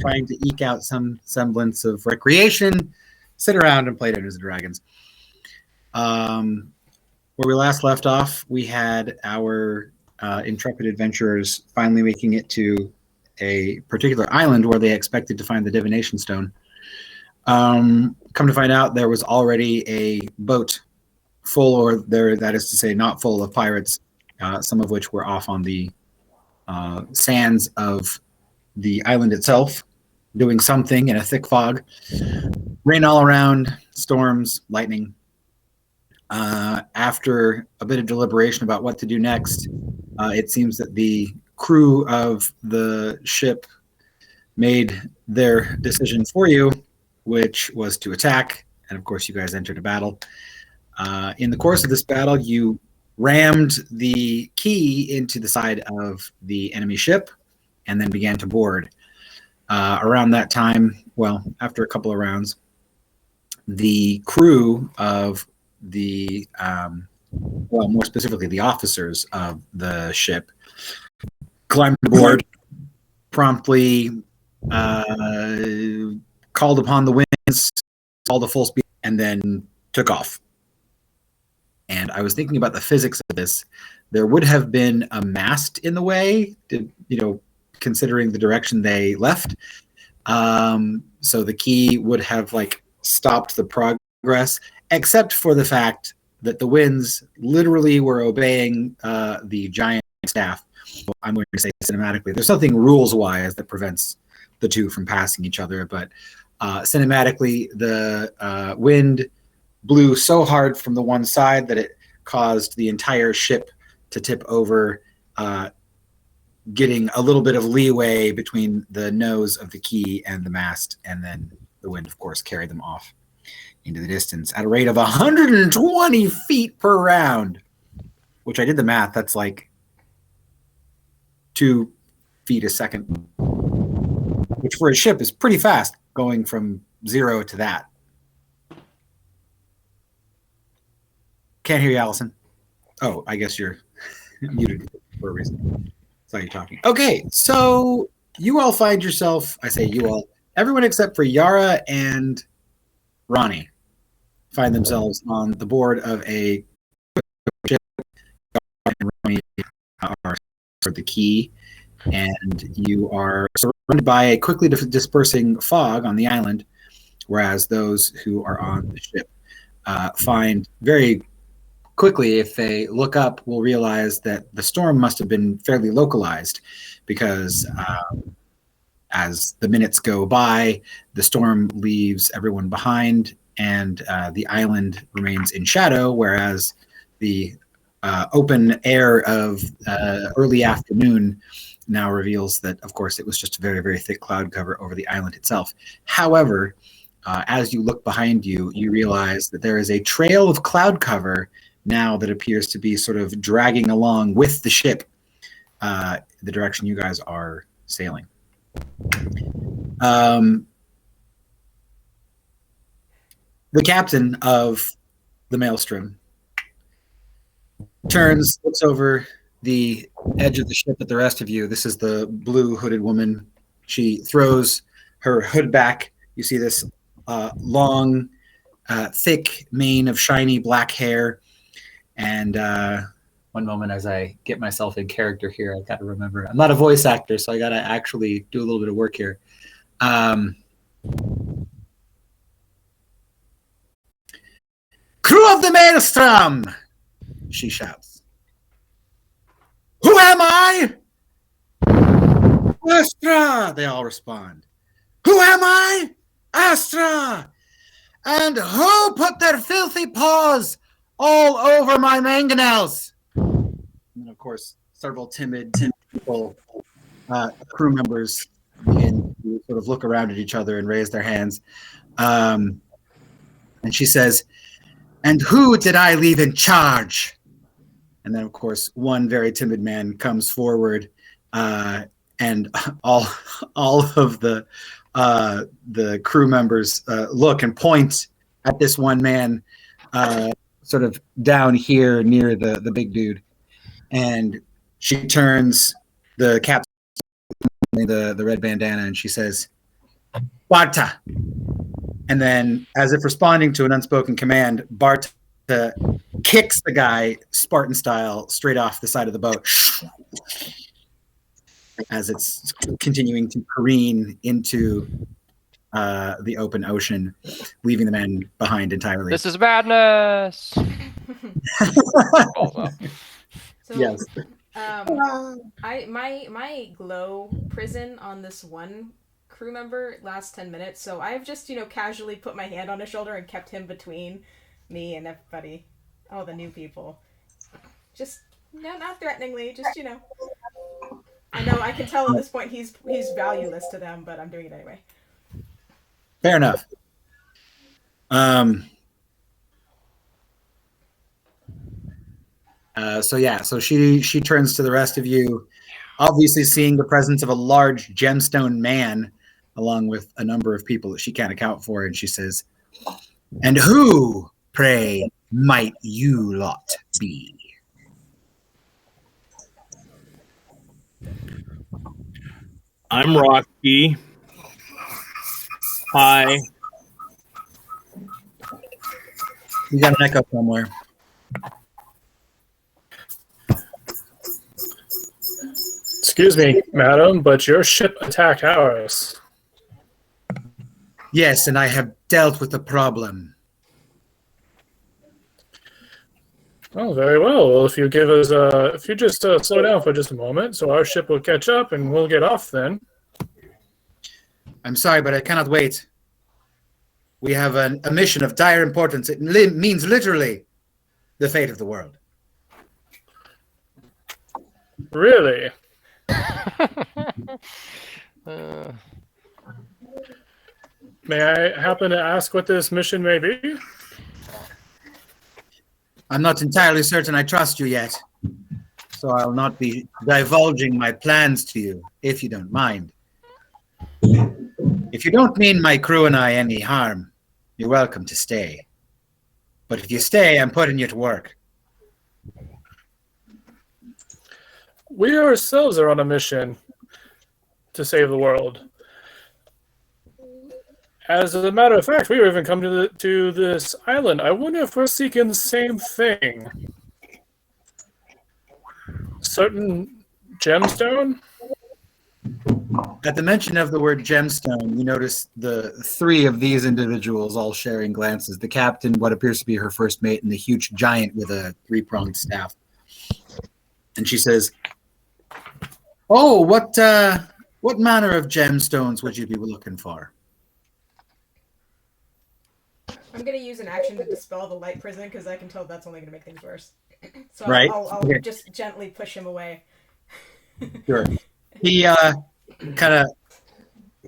trying to eke out some semblance of recreation, sit around and play Dungeons and Dragons. Where we last left off, we had our intrepid adventurers finally making it to a particular island where they expected to find the divination stone. Come to find out, there was already a boat full, or there, that is to say, not full of pirates, some of which were off on the sands of the island itself, doing something in a thick fog. Rain all around, storms, lightning. After a bit of deliberation about what to do next, it seems that the crew of the ship made their decision for you, which was to attack. And of course, you guys entered a battle. In the course of this battle, you rammed the key into the side of the enemy ship and then began to board. Around that time, well, after a couple of rounds, the crew of the, well, more specifically, the officers of the ship climbed aboard, promptly called upon the winds, called to full speed, and then took off. And I was thinking about the physics of this. There would have been a mast in the way, considering the direction they left. So the key would have stopped the progress, except for the fact that the winds literally were obeying the giant staff. Well, I'm going to say cinematically, there's nothing rules-wise that prevents the two from passing each other, but cinematically, the wind blew so hard from the one side that it caused the entire ship to tip over, getting a little bit of leeway between the nose of the key and the mast, and then the wind, of course, carried them off into the distance at a rate of 120 feet per round, which I did the math. That's like 2 feet a second, which for a ship is pretty fast, going from 0 to that. Can't hear you, Allison. Oh, I guess you're muted for a reason. Saw you talking. Okay, so you all find yourself, I say you all, everyone except for Yara and Ronnie find themselves on the board of a ship. Yara and Ronnie are the key, and you are surrounded by a quickly dispersing fog on the island, whereas those who are on the ship find very quickly, if they look up, will realize that the storm must have been fairly localized, because as the minutes go by, the storm leaves everyone behind, and the island remains in shadow, whereas the open air of early afternoon now reveals that, of course, it was just a very, very thick cloud cover over the island itself. However, as you look behind you, you realize that there is a trail of cloud cover now that appears to be sort of dragging along with the ship, the direction you guys are sailing. The captain of the Maelstrom turns, looks over the edge of the ship at the rest of you. This is the blue hooded woman. She throws her hood back. You see this long, thick mane of shiny black hair. And one moment, as I get myself in character here, I've got to remember, I'm not a voice actor, so I got to actually do a little bit of work here. Crew of the Maelstrom, she shouts. Who am I? Astra, they all respond. Who am I? Astra. And who put their filthy paws all over my mangonels? And of course, several timid people, crew members, begin to sort of look around at each other and raise their hands. And she says, and who did I leave in charge? And then, of course, one very timid man comes forward, and all of the crew members look and point at this one man, sort of down here near the big dude. And she turns the captain, the red bandana, and she says, Barta. And then, as if responding to an unspoken command, Barta kicks the guy Spartan style straight off the side of the boat as it's continuing to careen into the open ocean, leaving the man behind entirely. This is madness. So, Yes. My glow prison on this one crew member lasts 10 minutes, so I've just, casually put my hand on his shoulder and kept him between me and everybody. All the new people. Just, not threateningly, just, I know, I can tell at this point he's valueless to them, but I'm doing it anyway. Fair enough. So she turns to the rest of you, obviously seeing the presence of a large gemstone man, along with a number of people that she can't account for, and she says, "And who, pray, might you lot be?" I'm Rocky. Hi. You got an echo somewhere. Excuse me, madam, but your ship attacked ours. Yes, and I have dealt with the problem. Oh, very well. Well, if you give us, if you just slow down for just a moment, so our ship will catch up and we'll get off then. I'm sorry, but I cannot wait. We have a mission of dire importance. It means literally the fate of the world. Really? May I happen to ask what this mission may be? I'm not entirely certain I trust you yet, so I'll not be divulging my plans to you, if you don't mind. If you don't mean my crew and I any harm, you're welcome to stay. But if you stay, I'm putting you to work. We ourselves are on a mission to save the world. As a matter of fact, we were even come to this island. I wonder if we're seeking the same thing. Certain gemstone? At the mention of the word gemstone, you notice the three of these individuals all sharing glances. The captain, what appears to be her first mate, and the huge giant with a three-pronged staff. And she says, "Oh, what manner of gemstones would you be looking for?" I'm going to use an action to dispel the light prison because I can tell that's only going to make things worse. So right. I'll Okay. just gently push him away. Sure. He kind of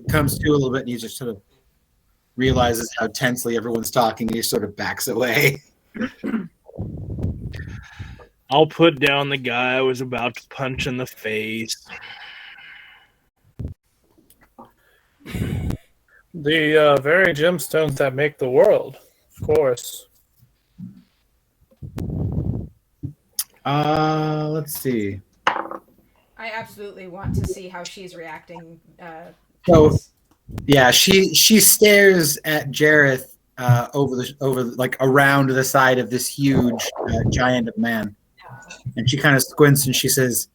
comes to a little bit, and he just sort of realizes how tensely everyone's talking, and he sort of backs away. I'll put down the guy I was about to punch in the face. The very gemstones that make the world, of course. Let's see. I absolutely want to see how she's reacting. So, yeah, she stares at Jareth over like around the side of this huge giant of man, and she kind of squints and she says,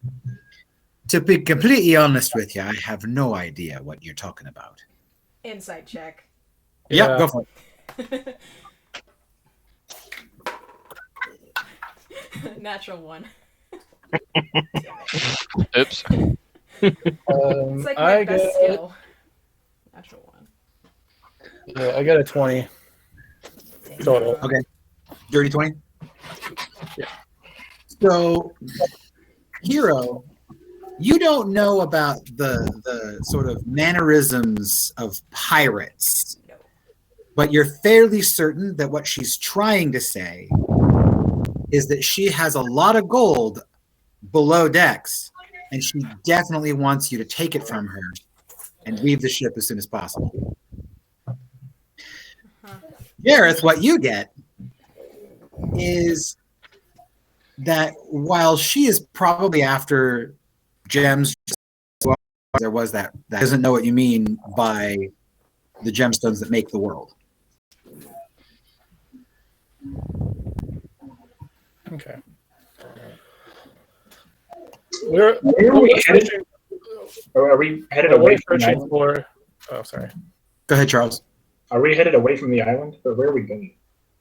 "To be completely honest with you, I have no idea what you're talking about." Insight check. Yeah, go for it. Natural one. Oops. It's like my best skill. Natural one. Yeah, I got a 20 total. Okay. Dirty 20? Yeah. So, Hero, you don't know about the sort of mannerisms of pirates, No. but you're fairly certain that what she's trying to say is that she has a lot of gold below decks, and she definitely wants you to take it from her and leave the ship as soon as possible. Gareth, what you get is that while she is probably after gems, there was that doesn't know what you mean by the gemstones that make the world. Okay. We're Where are we headed? Or are we headed away from the searching island? for. Oh, sorry. Go ahead, Charles. Are we headed away from the island, or where are we going?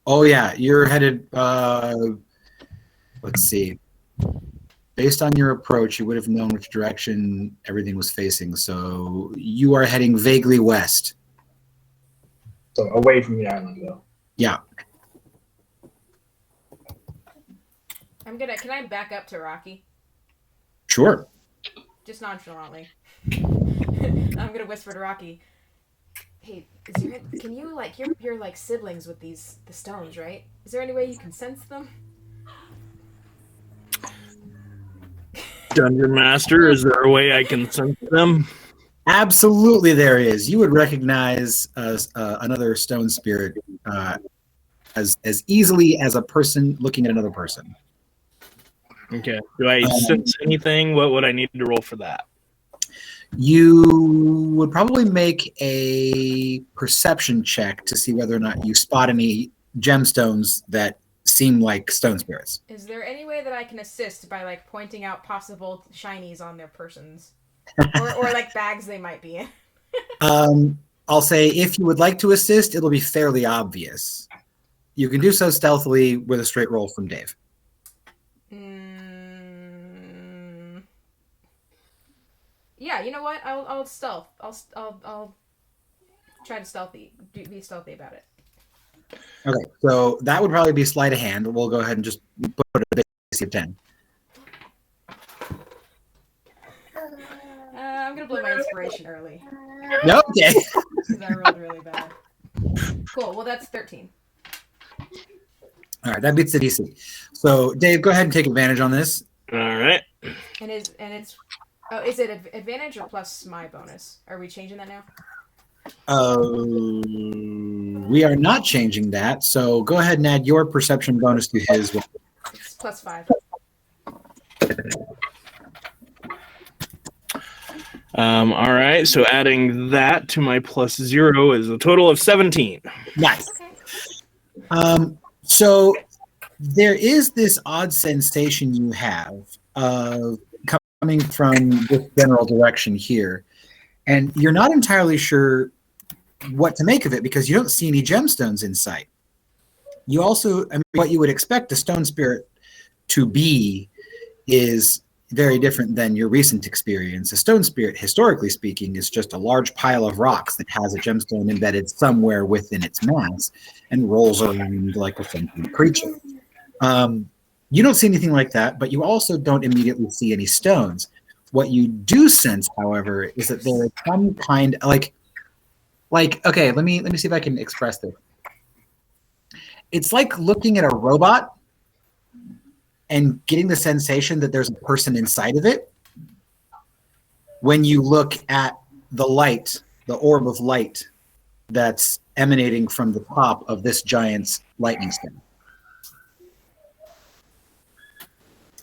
Oh yeah, you're headed. Let's see. Based on your approach, you would have known which direction everything was facing. So you are heading vaguely west. So away from the island, though. Yeah. Can I back up to Rocky? Sure. Just nonchalantly. I'm gonna whisper to Rocky. Hey, can you like you're like siblings with the stones, right? Is there any way you can sense them? Dungeon Master, is there a way I can sense them? Absolutely, there is. You would recognize another stone spirit as easily as a person looking at another person. Okay. Do I sense anything? What would I need to roll for that? You would probably make a perception check to see whether or not you spot any gemstones that seem like stone spirits. Is there any way that I can assist by like pointing out possible shinies on their persons, or like bags they might be in? I'll say if you would like to assist, it'll be fairly obvious. You can do so stealthily with a straight roll from Dave. Yeah, you know what? I'll stealth. I'll try to be stealthy about it. Okay, so that would probably be sleight of hand. We'll go ahead and just put a DC of 10. I'm gonna blow my inspiration early Okay. because I rolled really bad. Cool. Well, that's 13. All right, that beats the DC. So, Dave, go ahead and take advantage on this. All right. Is it advantage or plus my bonus? Are we changing that now? We are not changing that. So go ahead and add your perception bonus to his. It's plus 5. All right. So adding that to my +0 is a total of 17. Nice. Okay. So there is this odd sensation you have of coming from this general direction here, and you're not entirely sure what to make of it because you don't see any gemstones in sight. You also, what you would expect a stone spirit to be is very different than your recent experience. A stone spirit, historically speaking, is just a large pile of rocks that has a gemstone embedded somewhere within its mass and rolls around like a sentient creature. You don't see anything like that, but you also don't immediately see any stones. What you do sense, however, is that there is some kind like okay, let me see if I can express this. It's like looking at a robot and getting the sensation that there's a person inside of it when you look at the light, the orb of light that's emanating from the top of this giant's lightning stone.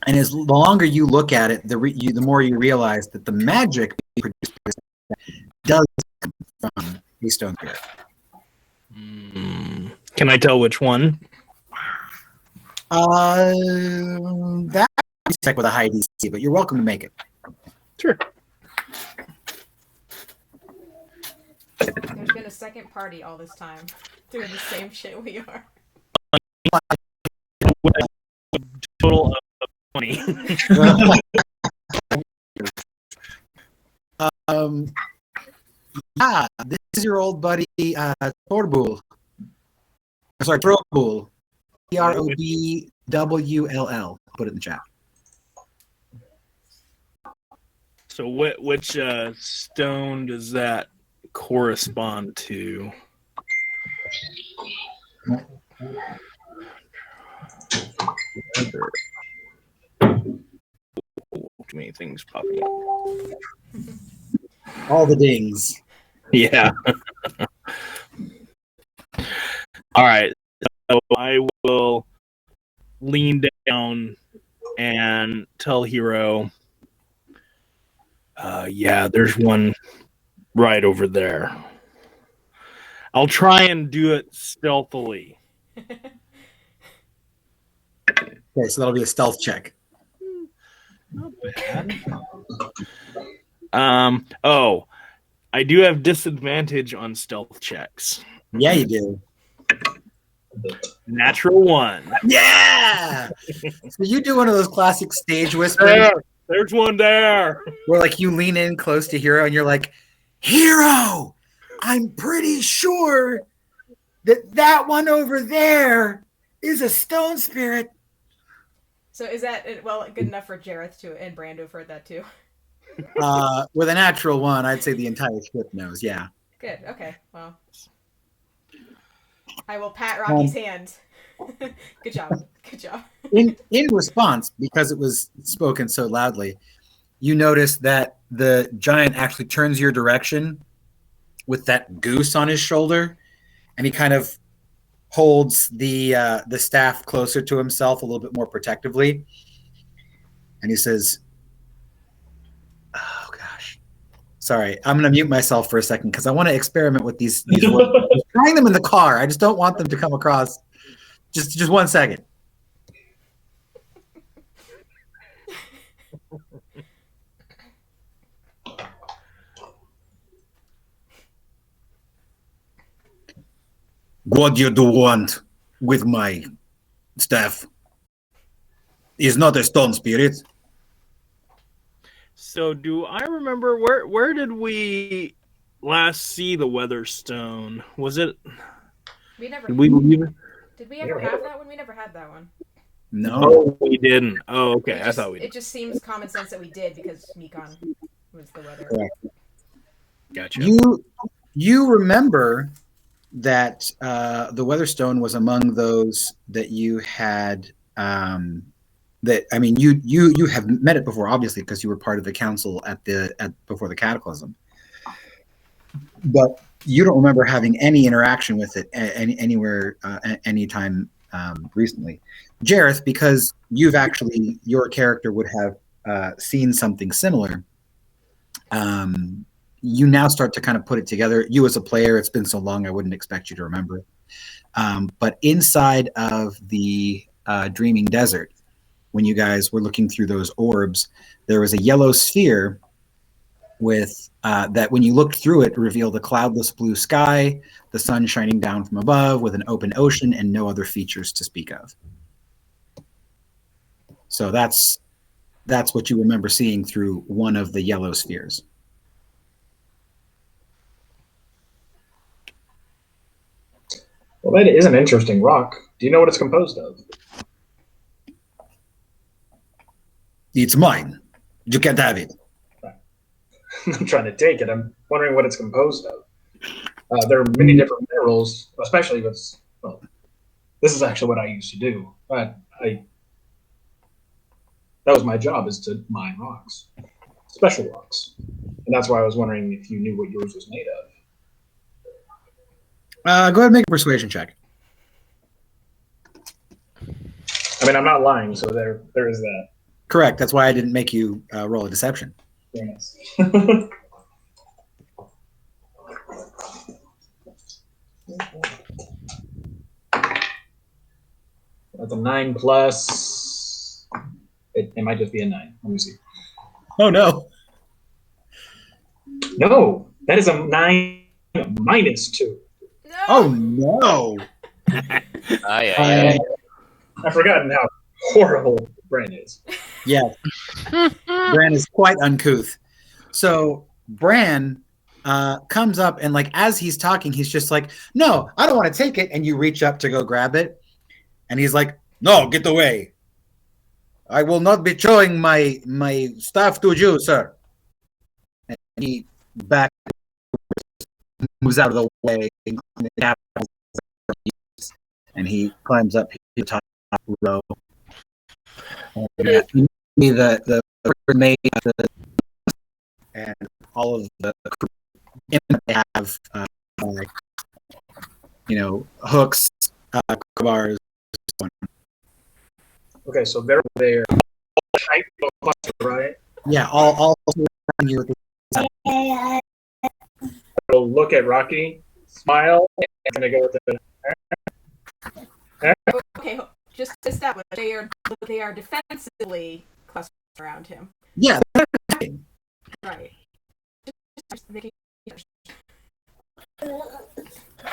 And the longer you look at it, the more you realize that the magic being produced does come from the stone spirit. Can I tell which one? That is check with a high DC, but you're welcome to make it. Sure. There's been a second party all this time doing the same shit we are. Total of 20. Yeah, this is your old buddy Torbul. Sorry, Trobul. Trobwll. Put it in the chat. So which stone does that correspond to? Too many things popping up. All the dings. Yeah. All right. So I will lean down and tell Hero, yeah, there's one right over there. I'll try and do it stealthily. Okay, so that'll be a stealth check. Not bad. Oh, I do have disadvantage on stealth checks. Yeah, you do. Natural 1. Yeah. So you do one of those classic stage whispers There's one there. where like you lean in close to Hero and you're like, Hero, I'm pretty sure that one over there is a stone spirit. So is that good enough for Jareth to and Brando have heard that too? With a natural 1, I'd say the entire ship knows. Yeah. Good. Okay. Well, I will pat Rocky's hand. Good job. Good job. In response, because it was spoken so loudly, you notice that the giant actually turns your direction with that goose on his shoulder, and he kind of holds the staff closer to himself a little bit more protectively, and he says, "Oh gosh, sorry, I'm going to mute myself for a second because I want to experiment with these words. I'm trying them in the car. I just don't want them to come across. Just 1 second." What you do want with my staff is not a stone spirit. So do I remember where did we last see the Weatherstone? Was it? We never. Did we leave it? Did we ever have that one? We never had that one. No. Oh, we didn't. Oh, okay. I thought we did. It just seems common sense that we did because Mikon was the weather. Correct. Gotcha. You remember that the Weatherstone was among those that you had. That I mean, you have met it before, obviously, because you were part of the council before the Cataclysm. But you don't remember having any interaction with it anywhere, anytime recently. Jareth, because your character would have seen something similar. You now start to kind of put it together. You as a player, it's been so long, I wouldn't expect you to remember. But inside of the Dreaming Desert, when you guys were looking through those orbs, there was a yellow sphere with that when you looked through it revealed a cloudless blue sky, the sun shining down from above with an open ocean and no other features to speak of. So that's what you remember seeing through one of the yellow spheres. Well, that is an interesting rock. Do you know what it's composed of? It's mine. You can't have it. I'm trying to take it. I'm wondering what it's composed of. There are many different minerals, especially with. Well, this is actually what I used to do. But that was my job, is to mine rocks, special rocks, and that's why I was wondering if you knew what yours was made of. Go ahead and make a persuasion check. I mean, I'm not lying, so there is that. Correct. That's why I didn't make you roll a deception. Very nice. That's a 9 plus. It might just be a 9. Let me see. Oh no! No, that is a 9 minus 2. No! Oh no! Aye. I've forgotten how horrible Bran is. Yes. Bran is quite uncouth. So Bran comes up and like as he's talking, he's just like, "No, I don't want to take it." And you reach up to go grab it, and he's like, "No, get away! I will not be showing my stuff to you, sir." And he back moves out of the way, and he climbs up to the top row. And the made and all of the crew have hooks, bars. Okay, so they're there. Right? Yeah, all you with I'll look at Rocky, smile. I'm gonna go with the. Okay, just to establish, they are defensively clustered around him. Yeah. Right. Just making-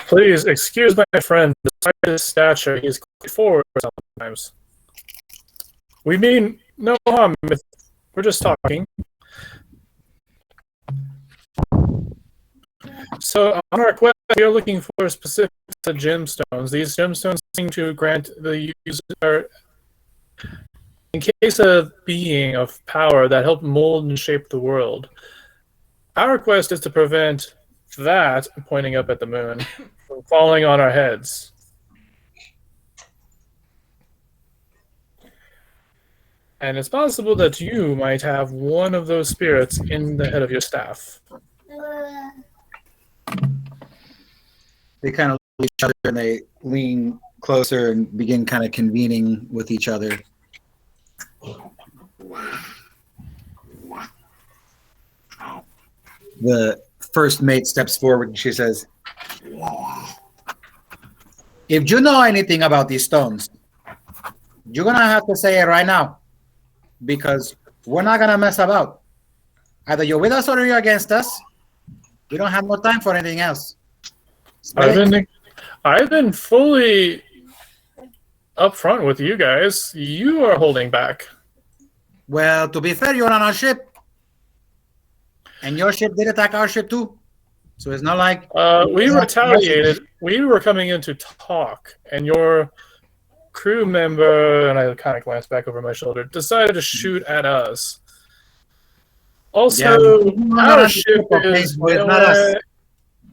Please excuse my friend. Despite his stature, he is quite forward sometimes. We mean no harm. We're just talking. So on our quest, we are looking for specific gemstones. These gemstones seem to grant the user, in case of being of power that help mold and shape the world. Our quest is to prevent that, pointing up at the moon, from falling on our heads. And it's possible that you might have one of those spirits in the head of your staff. They kind of look at each other and they lean closer and begin kind of convening with each other. The first mate steps forward and she says, "If you know anything about these stones, you're going to have to say it right now because we're not going to mess about. Either you're with us or you're against us. We don't have no time for anything else." I've been fully upfront with you guys. You are holding back. Well, to be fair, you're on our ship. And your ship did attack our ship too. So it's not like... we retaliated. We were coming in to talk, and your crew member, and I kind of glanced back over my shoulder, decided to shoot at us. Also, our ship is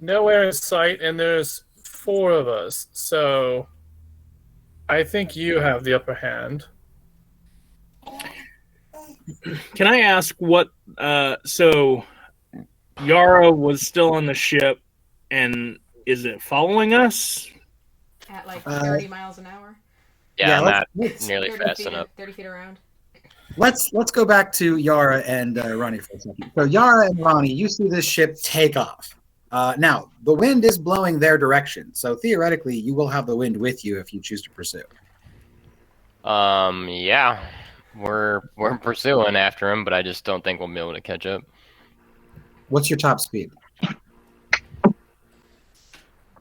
nowhere in sight, and there's 4 of us. So I think you have the upper hand. Can I ask what? So Yara was still on the ship, and is it following us? At like 30 miles an hour. Yeah, not let's nearly fast enough. 30 feet around. Let's go back to Yara and Ronnie for a second. So Yara and Ronnie, you see this ship take off. Now, the wind is blowing their direction, so theoretically, you will have the wind with you if you choose to pursue. Yeah, we're pursuing after him, but I just don't think we'll be able to catch up. What's your top speed?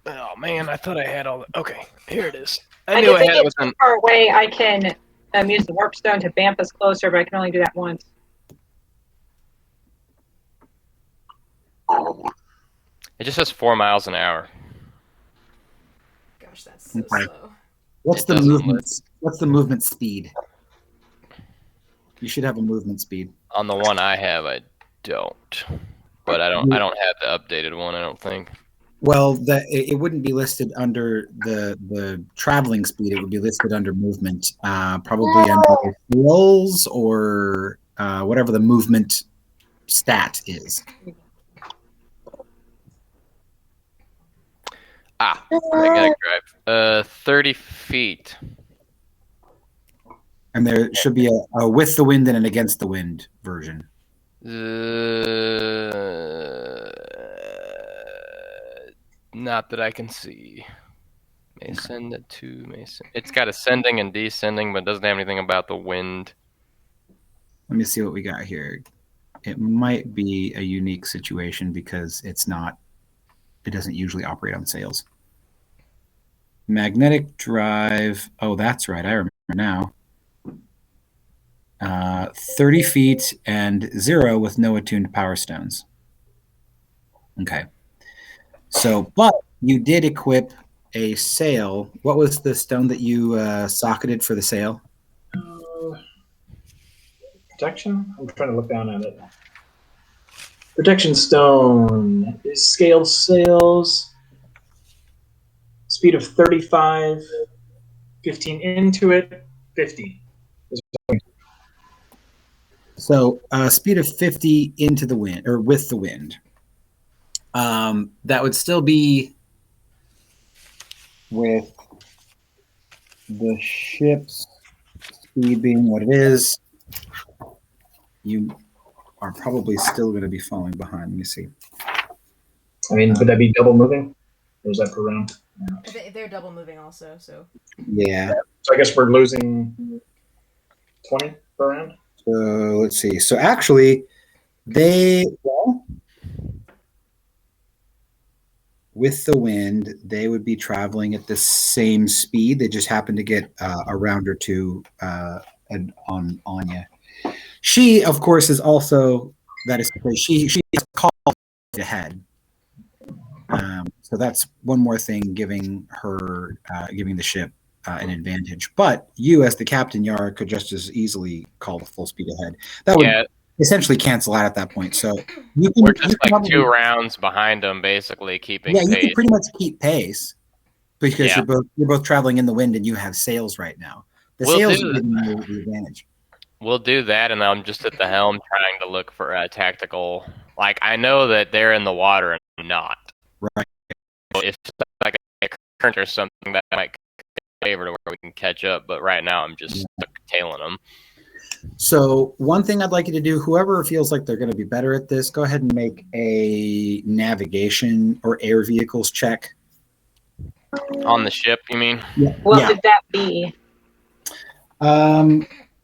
Oh man, I thought I had all. Okay, here it is. I knew can think it it's so far away. I can use the warp stone to bamf us closer, but I can only do that once. It just says 4 miles an hour. Gosh, that's so Okay. slow. What's It the doesn't movement? What's the movement speed? You should have a movement speed. On the one I have, I don't. But I don't have the updated one. I don't think. Well, it wouldn't be listed under the traveling speed. It would be listed under movement, probably under rolls or whatever the movement stat is. I gotta drive. 30 feet. And there should be a with the wind and an against the wind version. Not that I can see. May send it to Mason. It's got ascending and descending, but it doesn't have anything about the wind. Let me see what we got here. It might be a unique situation because it doesn't usually operate on sails. Magnetic drive. Oh, that's right. I remember now. 30 feet and 0 with no attuned power stones. Okay. So, but you did equip a sail. What was the stone that you socketed for the sail? Protection? I'm trying to look down at it. Protection stone is scaled sails. Speed of 35. 15 into it. 50. So, speed of 50 into the wind or with the wind. That would still be with the ship's speed being what it is. You are probably still going to be falling behind. Let me see. I mean, would that be double moving? Or is that per round? They're double moving also, so. Yeah. So I guess we're losing 20 per round. So let's see. So actually, with the wind, they would be traveling at the same speed. They just happen to get a round or two on Anya. She, of course, is also that is she has called ahead. So that's one more thing giving the ship an advantage. But you, as the captain, Yara, could just as easily call the full speed ahead. That would essentially cancel out at that point. So we're just like probably 2 rounds behind them, basically keeping pace. You can pretty much keep pace because you're both traveling in the wind and you have sails right now. The sails are giving you the advantage. We'll do that, and I'm just at the helm trying to look for a tactical. Like, I know that they're in the water and I'm not. Right. So if like a current or something, that might favor to where we can catch up. But right now, I'm just tailing them. So one thing I'd like you to do, whoever feels like they're going to be better at this, go ahead and make a navigation or air vehicles check. On the ship, you mean? Yeah. What would that be?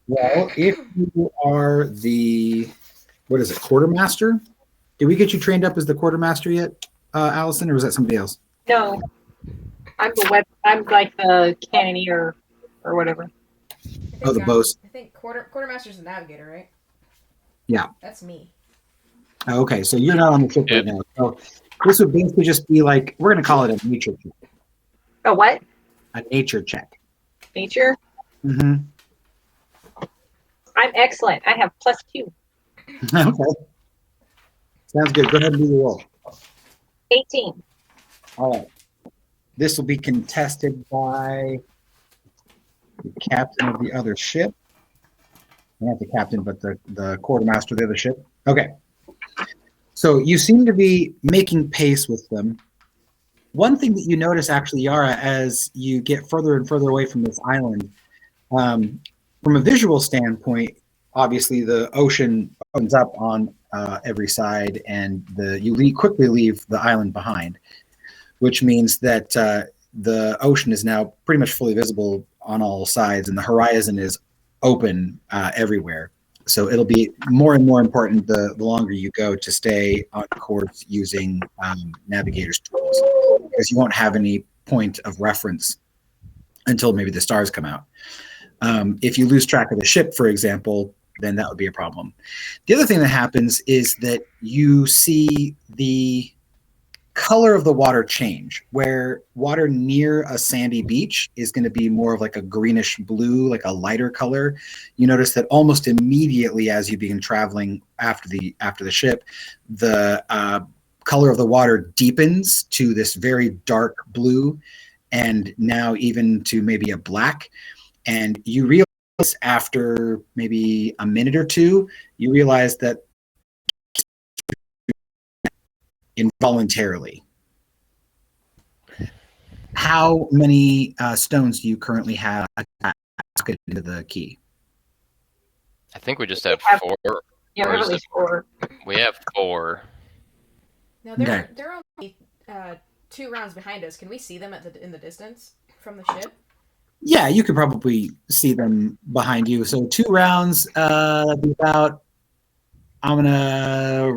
Well, if you are the, what is it, quartermaster? Did we get you trained up as the quartermaster yet, Allison, or was that somebody else? No, I'm like the cannoneer or whatever. Oh, the boast. I think quartermaster's the navigator, right? Yeah. That's me. Okay, so you're not on the ship right now. So this would basically just be like, we're going to call it a nature check. A what? A nature check. Nature? Mm-hmm. I'm excellent. I have +2. Okay. Sounds good. Go ahead and do the roll. 18. All right. This will be contested by the captain of the other ship. Not the captain, but the quartermaster of the other ship. Okay. So you seem to be making pace with them. One thing that you notice, actually, Yara, as you get further and further away from this island, from a visual standpoint, obviously the ocean opens up on every side, and you quickly leave the island behind, which means that the ocean is now pretty much fully visible on all sides, and the horizon is open everywhere. So it'll be more and more important the longer you go to stay on course using navigator's tools, because you won't have any point of reference until maybe the stars come out. If you lose track of the ship, for example, then that would be a problem. The other thing that happens is that you see the color of the water change, where water near a sandy beach is going to be more of like a greenish blue, like a lighter color. You notice that almost immediately as you begin traveling after the ship, the color of the water deepens to this very dark blue, and now even to maybe a black. And you realize after maybe a minute or two, you realize that involuntarily. How many stones do you currently have into the key? I think we just have 4. Yeah, we're at least 4. We have 4. No, they're only 2 rounds behind us. Can we see them in the distance from the ship? Yeah, you could probably see them behind you. So 2 rounds, about, I'm gonna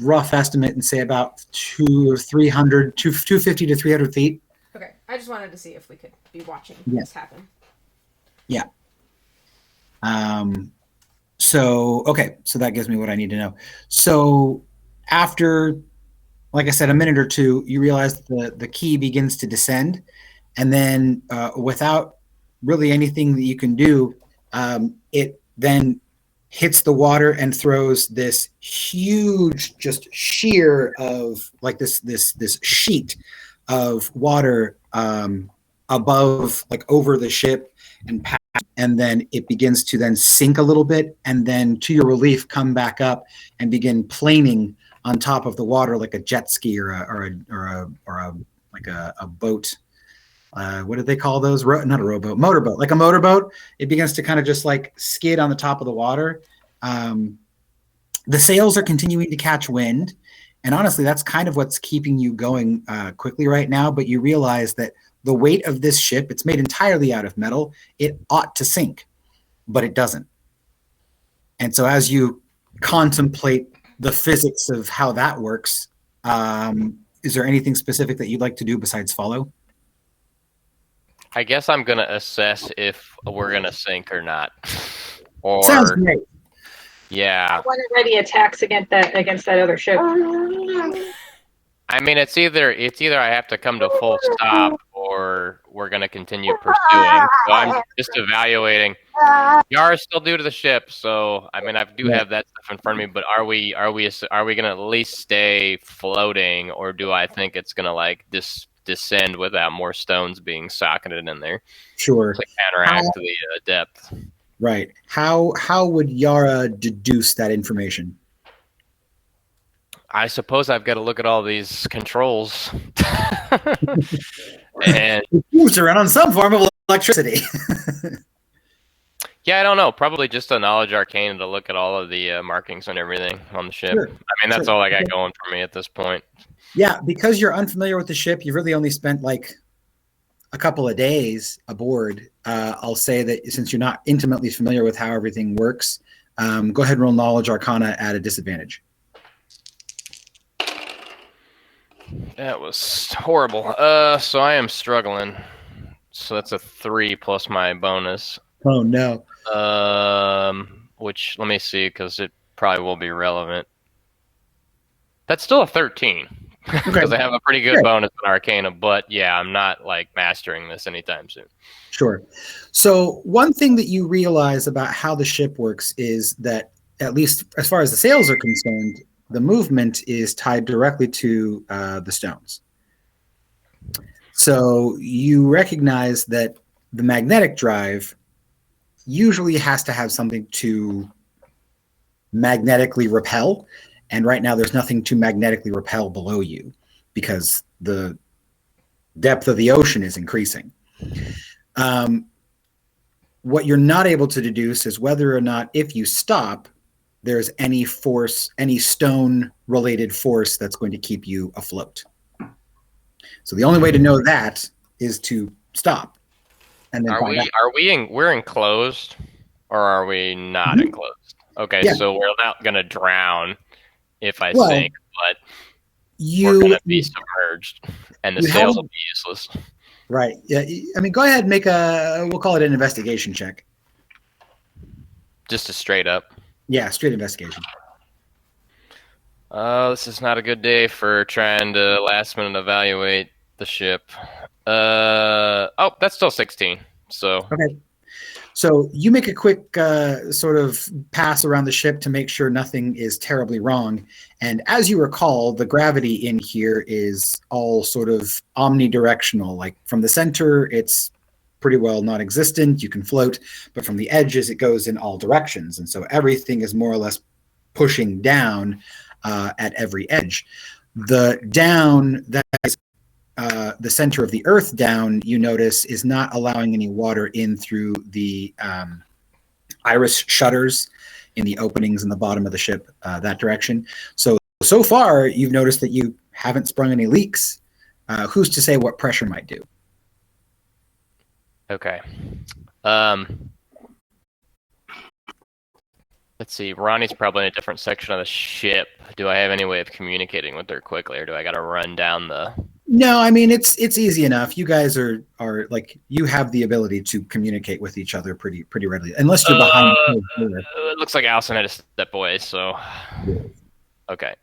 rough estimate and say about 250 to 300 feet. Okay, I just wanted to see if we could be watching this happen. Yeah. So that gives me what I need to know. So after, like I said, a minute or two, you realize the key begins to descend, and then without really anything that you can do, it then hits the water and throws this huge just sheer of like this sheet of water above, like over the ship and past, and then it begins to then sink a little bit, and then to your relief come back up and begin planing on top of the water like a jet ski or a boat. What do they call those? Not a rowboat, motorboat. Like a motorboat. It begins to kind of just like skid on the top of the water. The sails are continuing to catch wind, And honestly, that's kind of what's keeping you going quickly right now. But you realize that the weight of this ship, it's made entirely out of metal. It ought to sink, but it doesn't. And so as you contemplate the physics of how that works, is there anything specific that you'd like to do besides follow? I guess I'm gonna assess if we're gonna sink or not. Sounds Or great. yeah, One already attacks against that other ship. I mean it's either I have to come to a full stop or we're gonna continue pursuing. So I'm just evaluating. Yara's still due to the ship, so I mean I do have that stuff in front of me. But are we gonna at least stay floating, or do I think it's gonna like descend without more stones being socketed in there Sure. to counteract the depth? Right. How would Yara deduce that information? I suppose I've got to look at all these controls. And It moves around on some form of electricity. yeah, I don't know. Probably just a knowledge arcane to look at all of the markings and everything on the ship. Sure. I mean, that's all I got going for me at this point. Yeah, because you're unfamiliar with the ship, you've really only spent like a couple of days aboard. I'll say that since you're not intimately familiar with how everything works, go ahead and roll knowledge arcana at a disadvantage. That was horrible. So I am struggling. So that's a 3 plus my bonus. Oh no. Which let me see because it probably will be relevant. That's still a 13 because I have a pretty good bonus in Arcana. But yeah, I'm not like mastering this anytime soon. Sure. So one thing that you realize about how the ship works is that, at least as far as the sails are concerned, the movement is tied directly to the stones. So you recognize that the magnetic drive usually has to have something to magnetically repel. And right now there's nothing to magnetically repel below you because the depth of the ocean is increasing. What you're not able to deduce is whether or not, if you stop, there's any force, any stone-related force that's going to keep you afloat. So the only way to know that is to stop. And then we're enclosed, or are we not enclosed? Okay, yeah. So we're not going to drown if I sink, but we're going to be submerged, and the sails will be useless. Right. Yeah. I mean, go ahead and make we'll call it an investigation check. Just a straight up. Yeah, straight investigation. This is not a good day for trying to last minute evaluate the ship. That's still 16. So okay. So you make a quick sort of pass around the ship to make sure nothing is terribly wrong. And as you recall, the gravity in here is all sort of omnidirectional. Like from the center, it's pretty well non-existent. You can float, but from the edges, it goes in all directions. And so everything is more or less pushing down at every edge. The down that is the center of the Earth down, you notice, is not allowing any water in through the iris shutters in the openings in the bottom of the ship that direction. So far, you've noticed that you haven't sprung any leaks. Who's to say what pressure might do? Okay. Let's see. Ronnie's probably in a different section of the ship. Do I have any way of communicating with her quickly, or do I got to run down the... No, I mean, it's easy enough. You guys are like, you have the ability to communicate with each other pretty readily, unless you're behind. It looks like Allison had to step away, so... Okay.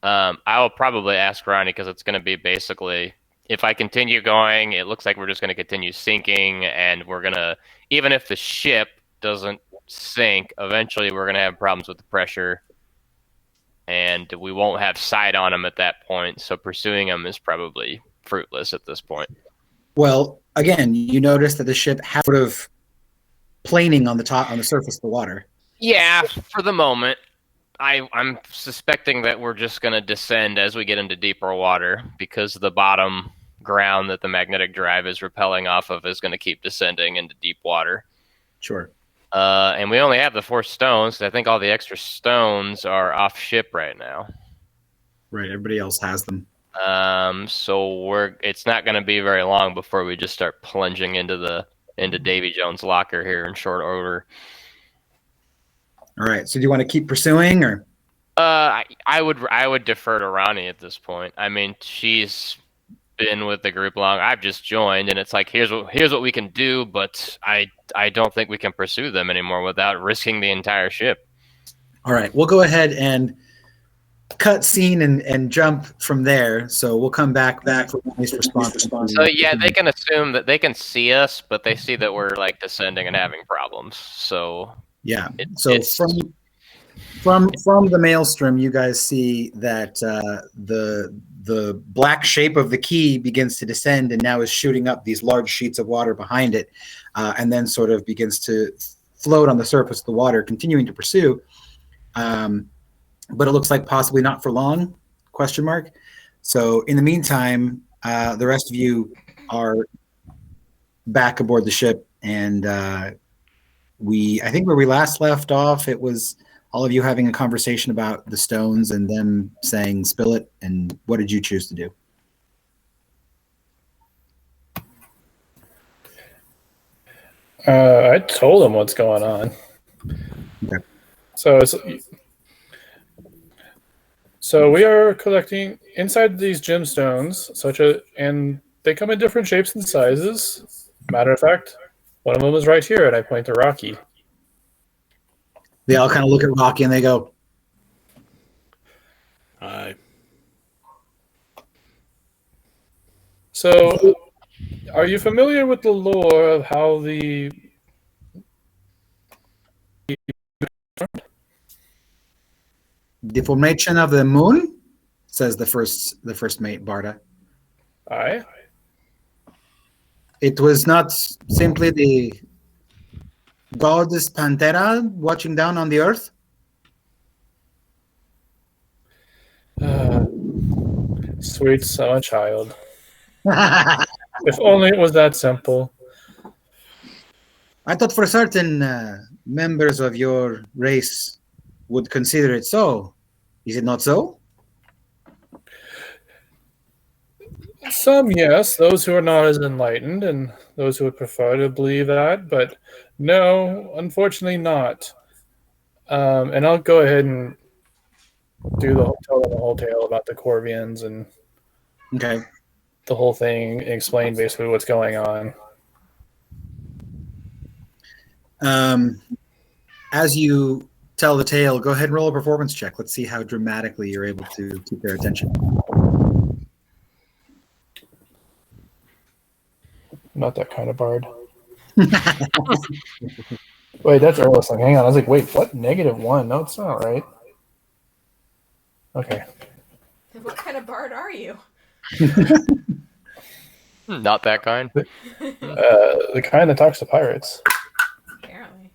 I will probably ask Ronnie, because it's going to be basically... If I continue going, it looks like we're just going to continue sinking, and we're going to... Even if the ship doesn't sink, eventually we're going to have problems with the pressure, and we won't have sight on them at that point, so pursuing them is probably fruitless at this point. Well, again, you notice that the ship has sort of planing on the surface of the water. Yeah, for the moment. I'm suspecting that we're just going to descend as we get into deeper water, because the bottom ground that the magnetic drive is repelling off of is going to keep descending into deep water. Sure. And we only have the 4 stones. I think all the extra stones are off ship right now. Right. Everybody else has them. So it's not going to be very long before we just start plunging into Davy Jones' locker here in short order. All right. So do you want to keep pursuing, or? I would defer to Ronnie at this point. I mean, she's been with the group long. I've just joined, and it's like here's what we can do, but I don't think we can pursue them anymore without risking the entire ship. All right. We'll go ahead and cut scene and jump from there. So we'll come back for Ronnie's response. So yeah, they can assume that they can see us, but they see that we're like descending and having problems. So yeah. So from the maelstrom, you guys see that the black shape of the key begins to descend and now is shooting up these large sheets of water behind it, and then sort of begins to float on the surface of the water, continuing to pursue. But it looks like possibly not for long, question mark. So in the meantime, the rest of you are back aboard the ship, and I think where we last left off, it was all of you having a conversation about the stones and them saying spill it. And what did you choose to do? I told him what's going on. Okay. So we are collecting inside these gemstones, and they come in different shapes and sizes. Matter of fact, one of them is right here, and I point to Rocky. They all kind of look at Rocky and they go, Aye. So, are you familiar with the lore of how the "Deformation of the moon," says the first mate, Barda. Aye? It was not simply the goddess Pantera watching down on the earth. Sweet summer child. If only it was that simple. I thought for certain members of your race would consider it so. Is it not so? Some, yes. Those who are not as enlightened, and those who would prefer to believe that, but no, unfortunately not. And I'll go ahead and tell them the whole tale about the Corvians and Okay. the whole thing, and explain basically what's going on. As you tell the tale, go ahead and roll a performance check. Let's see how dramatically you're able to keep their attention. Not that kind of bard. Wait, that's Earl's song. Hang on. I was like, wait, what? -1? No, it's not right. Okay. What kind of bard are you? Not that kind. The kind that talks to pirates. Apparently.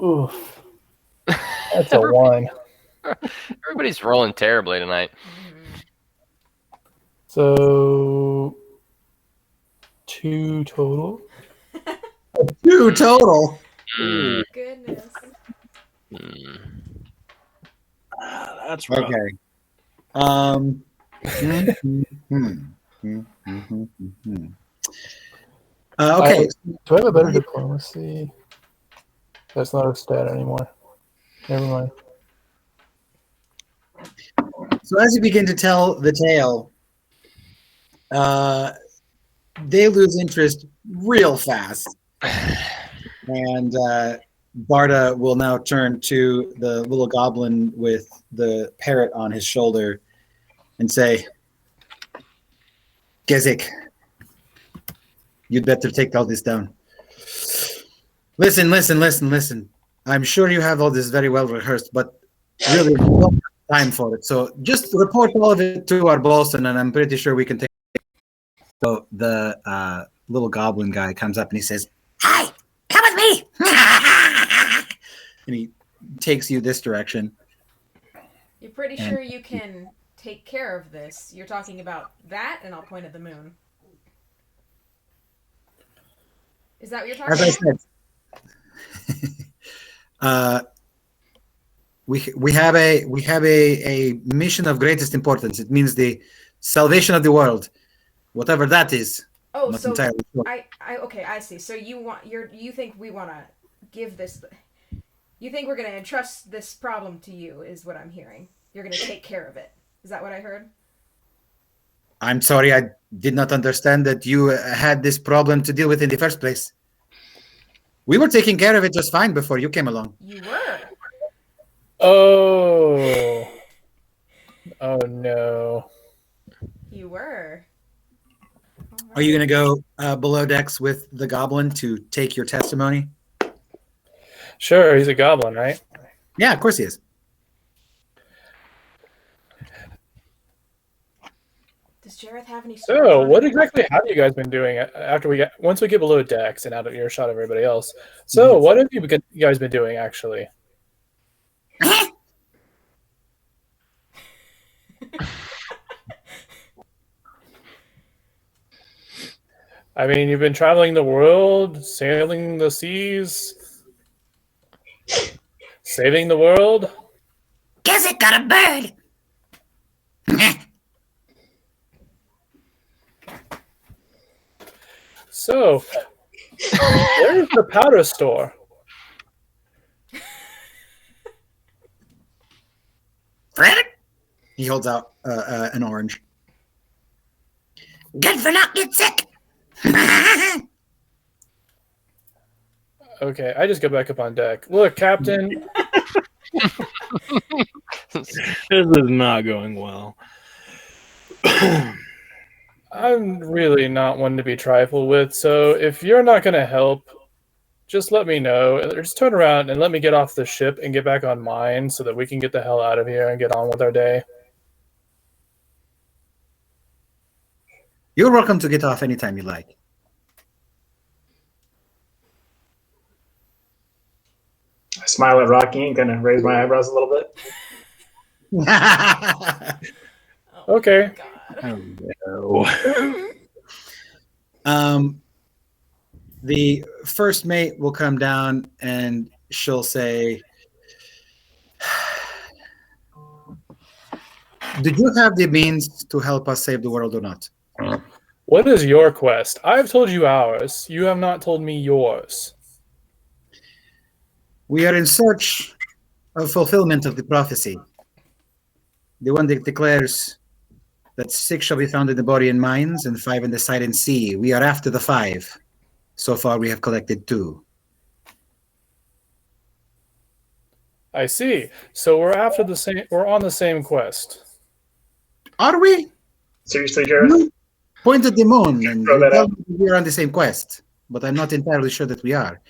Oof. That's a 1. Everybody's rolling terribly tonight. So 2 total. 2 total. Mm. Goodness. That's rough. Okay. Okay. Do I have a better diplomacy? That's not a stat anymore. Never mind. So as you begin to tell the tale, they lose interest real fast. And Barda will now turn to the little goblin with the parrot on his shoulder and say, Gezik, you'd better take all this down. Listen. I'm sure you have all this very well rehearsed, but really we don't have time for it. So just report all of it to our boss, and I'm pretty sure we can take it. So the little goblin guy comes up and he says, Hi, come with me. And he takes you this direction. You're pretty sure you can take care of this. You're talking about that, and I'll point at the moon. Is that what you're talking As I about? said, we have a mission of greatest importance. It means the salvation of the world, whatever that is. Oh, Not so entirely sure. okay, I see. So you think we want to give this? You think we're going to entrust this problem to you? Is what I'm hearing. You're going to take care of it. Is that what I heard? I'm sorry, I did not understand that you had this problem to deal with in the first place. We were taking care of it just fine before you came along. You were. Oh. Oh no. You were. Are you going to go below decks with the goblin to take your testimony? Sure, he's a goblin, right? Yeah, of course he is. Does Jareth have any? So, what exactly have you guys been doing after once we get below decks and out of earshot of everybody else? So, what have you guys been doing actually? I mean, you've been traveling the world, sailing the seas, saving the world. Guess it got a bird. So, where's the powder store? He holds out an orange. Good for not get sick. Okay, I just go back up on deck. Look, Captain. This is not going well. I'm really not one to be trifled with, so if you're not going to help, just let me know. Or just turn around and let me get off the ship and get back on mine so that we can get the hell out of here and get on with our day. You're welcome to get off anytime you like. I smile at Rocky and kind of raise my eyebrows a little bit. Okay. Oh, no. The first mate will come down and she'll say, did you have the means to help us save the world or not? What is your quest? I've told you ours. You have not told me yours. We are in search of fulfillment of the prophecy. The one that declares that 6 shall be found in the Borean mines and 5 in the Silent Sea. We are after the 5. So far we have collected 2. I see. So we're after the same. We're on the same quest. Are we? Seriously, Jared? You pointed the moon and Throw that out. we are on the same quest, but I'm not entirely sure that we are.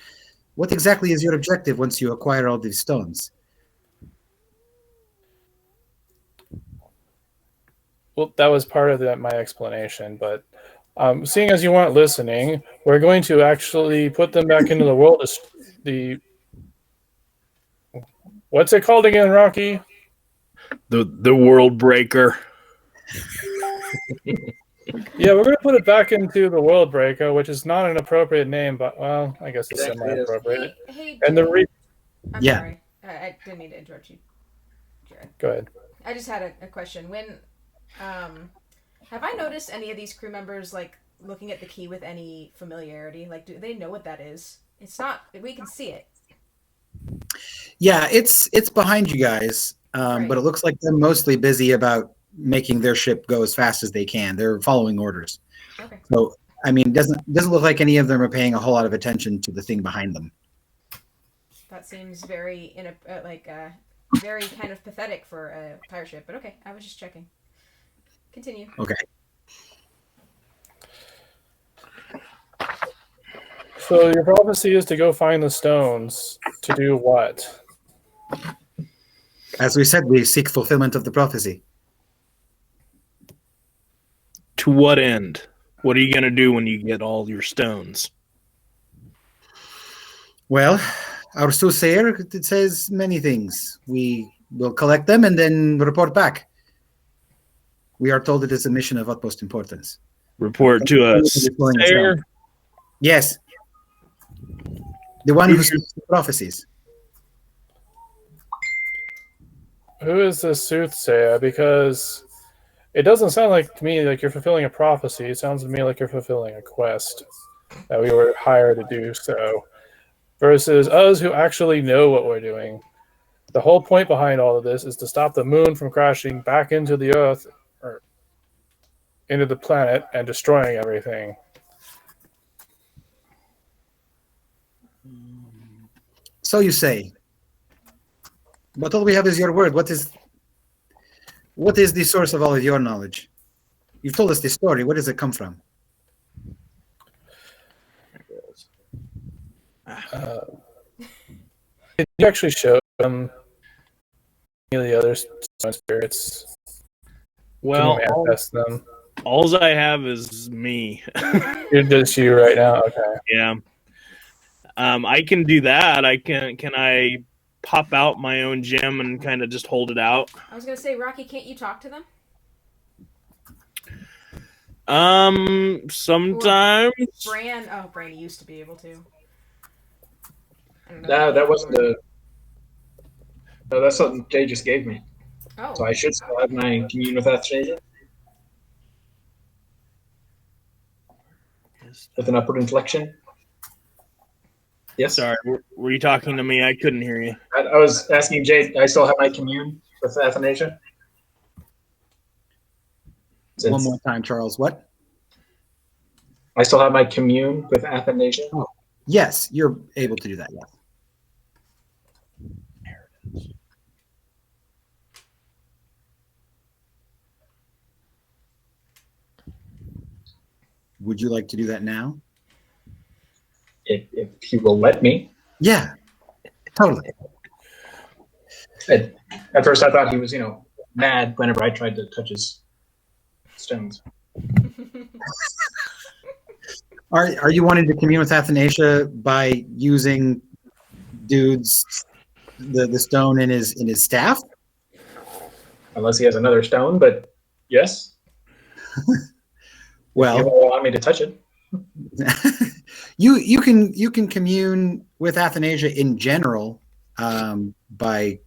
What exactly is your objective once you acquire all these stones? Well, that was part of my explanation, but seeing as you weren't listening, we're going to actually put them back into the world. What's it called again, Rocky? The world breaker. Yeah, we're going to put it back into the World Breaker, which is not an appropriate name, but, well, I guess it's semi-appropriate. Hey, And the I'm Yeah. sorry. I didn't mean to interrupt you, Jared. Go ahead. I just had a question. Have I noticed any of these crew members like looking at the key with any familiarity? Like, do they know what that is? It's not. We can see it. Yeah, it's behind you guys, Right. but it looks like they're mostly busy about making their ship go as fast as they can. They're following orders. Okay. So, I mean, it doesn't look like any of them are paying a whole lot of attention to the thing behind them. That seems very very kind of pathetic for a pirate ship. But okay, I was just checking. Continue. Okay. So your prophecy is to go find the stones. To do what? As we said, we seek fulfillment of the prophecy. To what end? What are you going to do when you get all your stones? Well, our soothsayer, it says many things. We will collect them and then report back. We are told it is a mission of utmost importance. Report to us. There. Yes. The one who speaks the prophecies. who is this soothsayer? Because it doesn't sound like to me like you're fulfilling a prophecy. It sounds to me like you're fulfilling a quest that we were hired to do so. Versus us who actually know what we're doing. The whole point behind all of this is to stop the moon from crashing back into the Earth or into the planet and destroying everything. So you say. But all we have is your word. What is the source of all of your knowledge? You've told us this story. Where does it come from? Did you actually show them any of the other stone spirits? Well, Can you manifest them? all I have is me. You're just you right now. Okay. Yeah. I can do that. Can I pop out my own gem and kind of just hold it out? I was gonna say, Rocky, can't you talk to them? Sometimes. Bran used to be able to. I don't know. No, that wasn't the. No, that's something Jay just gave me. Oh. So I should still have my commune with Athanasia with an upward inflection. Yes. Sorry, were you talking to me? I couldn't hear you. I was asking Jay. I still have my commune with Athanasia. One more time, Charles. What? I still have my commune with Athanasia. Oh, yes, you're able to do that. Yes. There it is. Would you like to do that now? If he will let me. Yeah, totally. At first, I thought he was, mad whenever I tried to touch his stones. Are you wanting to commune with Athanasia by using dude's the stone in his staff? Unless he has another stone, but yes. Well, he won't allow me to touch it. you can commune with Athanasia in general by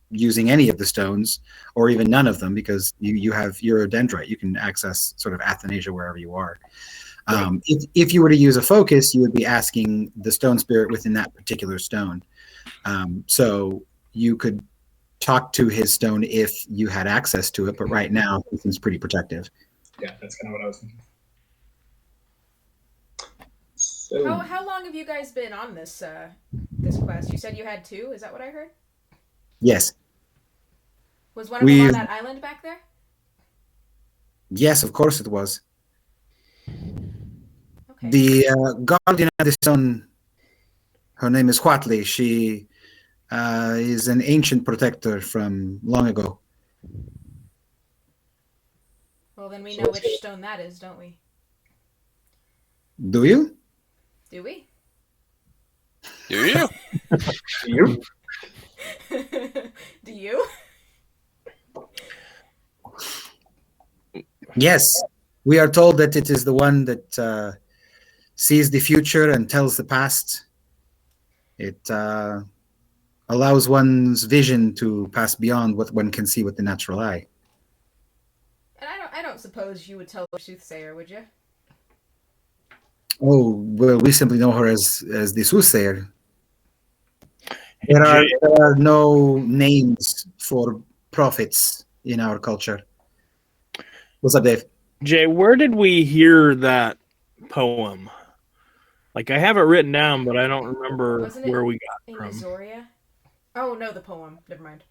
using any of the stones or even none of them, because you're a dendrite. You can access sort of Athanasia wherever you are. If you were to use a focus, you would be asking the stone spirit within that particular stone. So you could talk to his stone if you had access to it, but right now it seems pretty protective. Yeah, that's kind of what I was thinking. So, How long have you guys been on this this quest? You said you had 2. Is that what I heard? Yes. Was one of them on that island back there? Yes, of course it was. Okay. The guardian of the stone, her name is Huatli. She is an ancient protector from long ago. Well, then we know which stone that is, don't we? Do you? Do we? Do you? you? Do you? Yes. We are told that it is the one that sees the future and tells the past. It allows one's vision to pass beyond what one can see with the natural eye. And I don't suppose you would tell a soothsayer, would you? Oh, well, we simply know her as the soothsayer. There are no names for prophets in our culture. What's up, Dave? Jay, where did we hear that poem? Like, I have it written down, but I don't remember where we got it from. Zoria? Oh, no, the poem. Never mind.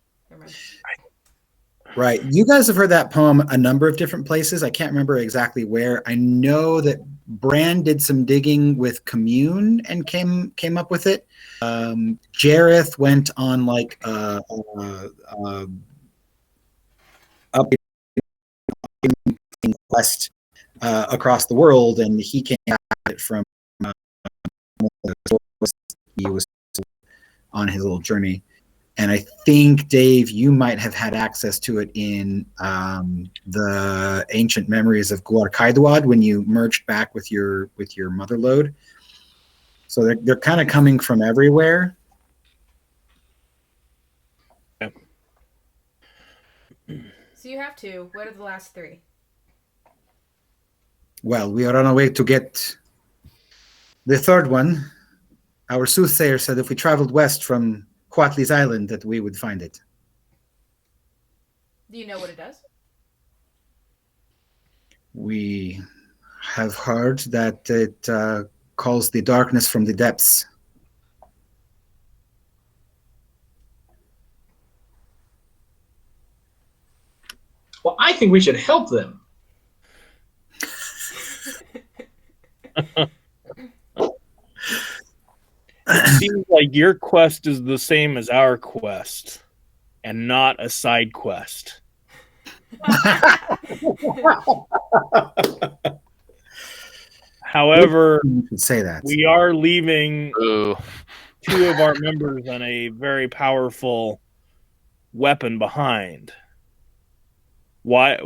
Right. You guys have heard that poem a number of different places. I can't remember exactly where. I know that Bran did some digging with Commune and came up with it. Jareth went on like a quest across the world, and he came at it from he was on his little journey. And I think, Dave, you might have had access to it in the ancient memories of Guar Kaiduad when you merged back with your mother lode. So they're kind of coming from everywhere. Yeah. So you have two. What are the last three? Well, we are on our way to get the third one. Our soothsayer said if we traveled west from Quatli's Island that we would find it. Do you know what it does? We have heard that it calls the darkness from the depths. Well, I think we should help them. It seems like your quest is the same as our quest, and not a side quest. However, You could say that. we are leaving Ooh. 2 of our members and a very powerful weapon behind. Why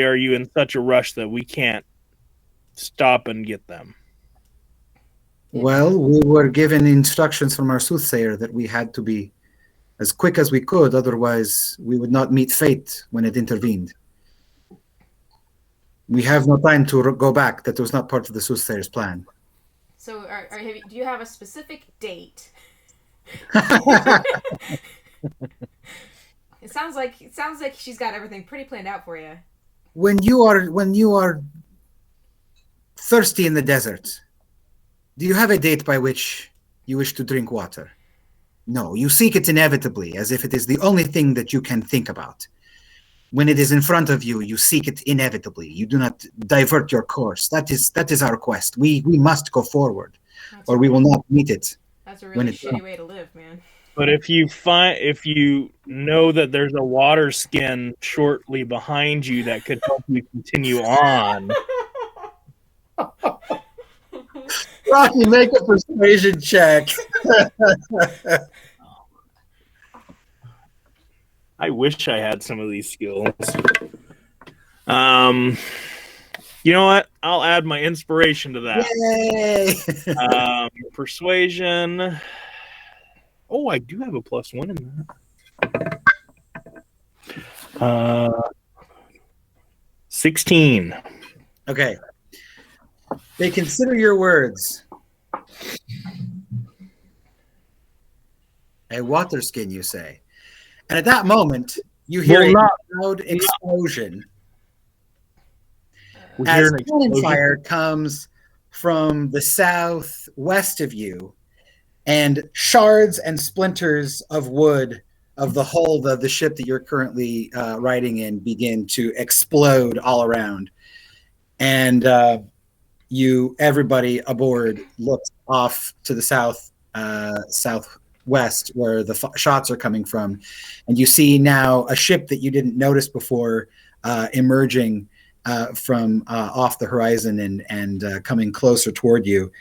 are you in such a rush that we can't stop and get them? Well, we were given instructions from our soothsayer that we had to be as quick as we could, otherwise we would not meet fate when it intervened. We have no time to go back. That was not part of the soothsayer's plan. So, do you have a specific date? It sounds like she's got everything pretty planned out for you. When you are thirsty in the desert, do you have a date by which you wish to drink water? No, you seek it inevitably, as if it is the only thing that you can think about. When it is in front of you, you seek it inevitably. You do not divert your course. That is our quest. We must go forward, or we will not meet it. That's a really shitty way to live, man. But if you know that there's a water skin shortly behind you that could help you continue on. Rocky, make a persuasion check. I wish I had some of these skills. You know what? I'll add my inspiration to that. Yay! Persuasion. Oh, I do have a +1 in that. 16. Okay. They consider your words. A water skin, you say. And at that moment, you hear a loud explosion. As cannon fire comes from the southwest of you, and shards and splinters of wood of the hull of the ship that you're currently riding in begin to explode all around. And everybody aboard looks off to the southwest where the shots are coming from, and you see now a ship that you didn't notice before emerging from off the horizon and coming closer toward you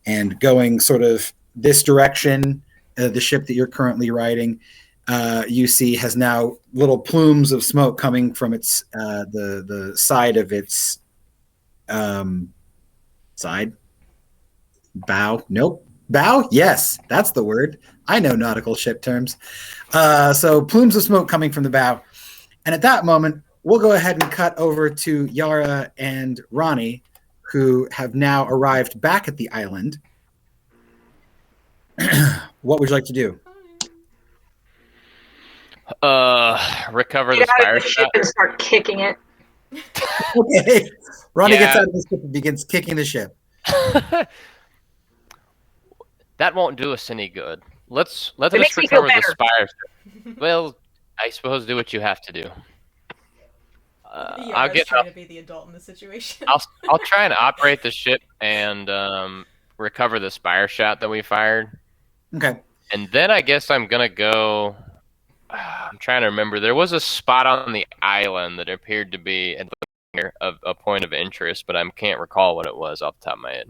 and going sort of this direction. The ship that you're currently riding, you see, has now little plumes of smoke coming from its the side of its side bow. Nope. Bow? Yes, that's the word. I know nautical ship terms. So plumes of smoke coming from the bow. And at that moment, we'll go ahead and cut over to Yara and Ronnie, who have now arrived back at the island. What would you like to do? Recover the Get out spire of the ship shot. and start kicking it. Okay. Ronnie gets Yeah. out of the ship and begins kicking the ship. That won't do us any good. Let's It makes just me feel recover the better. spire shot. Well, I suppose do what you have to do. I'll get trying to be the adult in the situation. I'll try and operate the ship and recover the spire shot that we fired. Okay. And then I guess I'm gonna go. I'm trying to remember. There was a spot on the island that appeared to be a point of interest, but I can't recall what it was off the top of my head.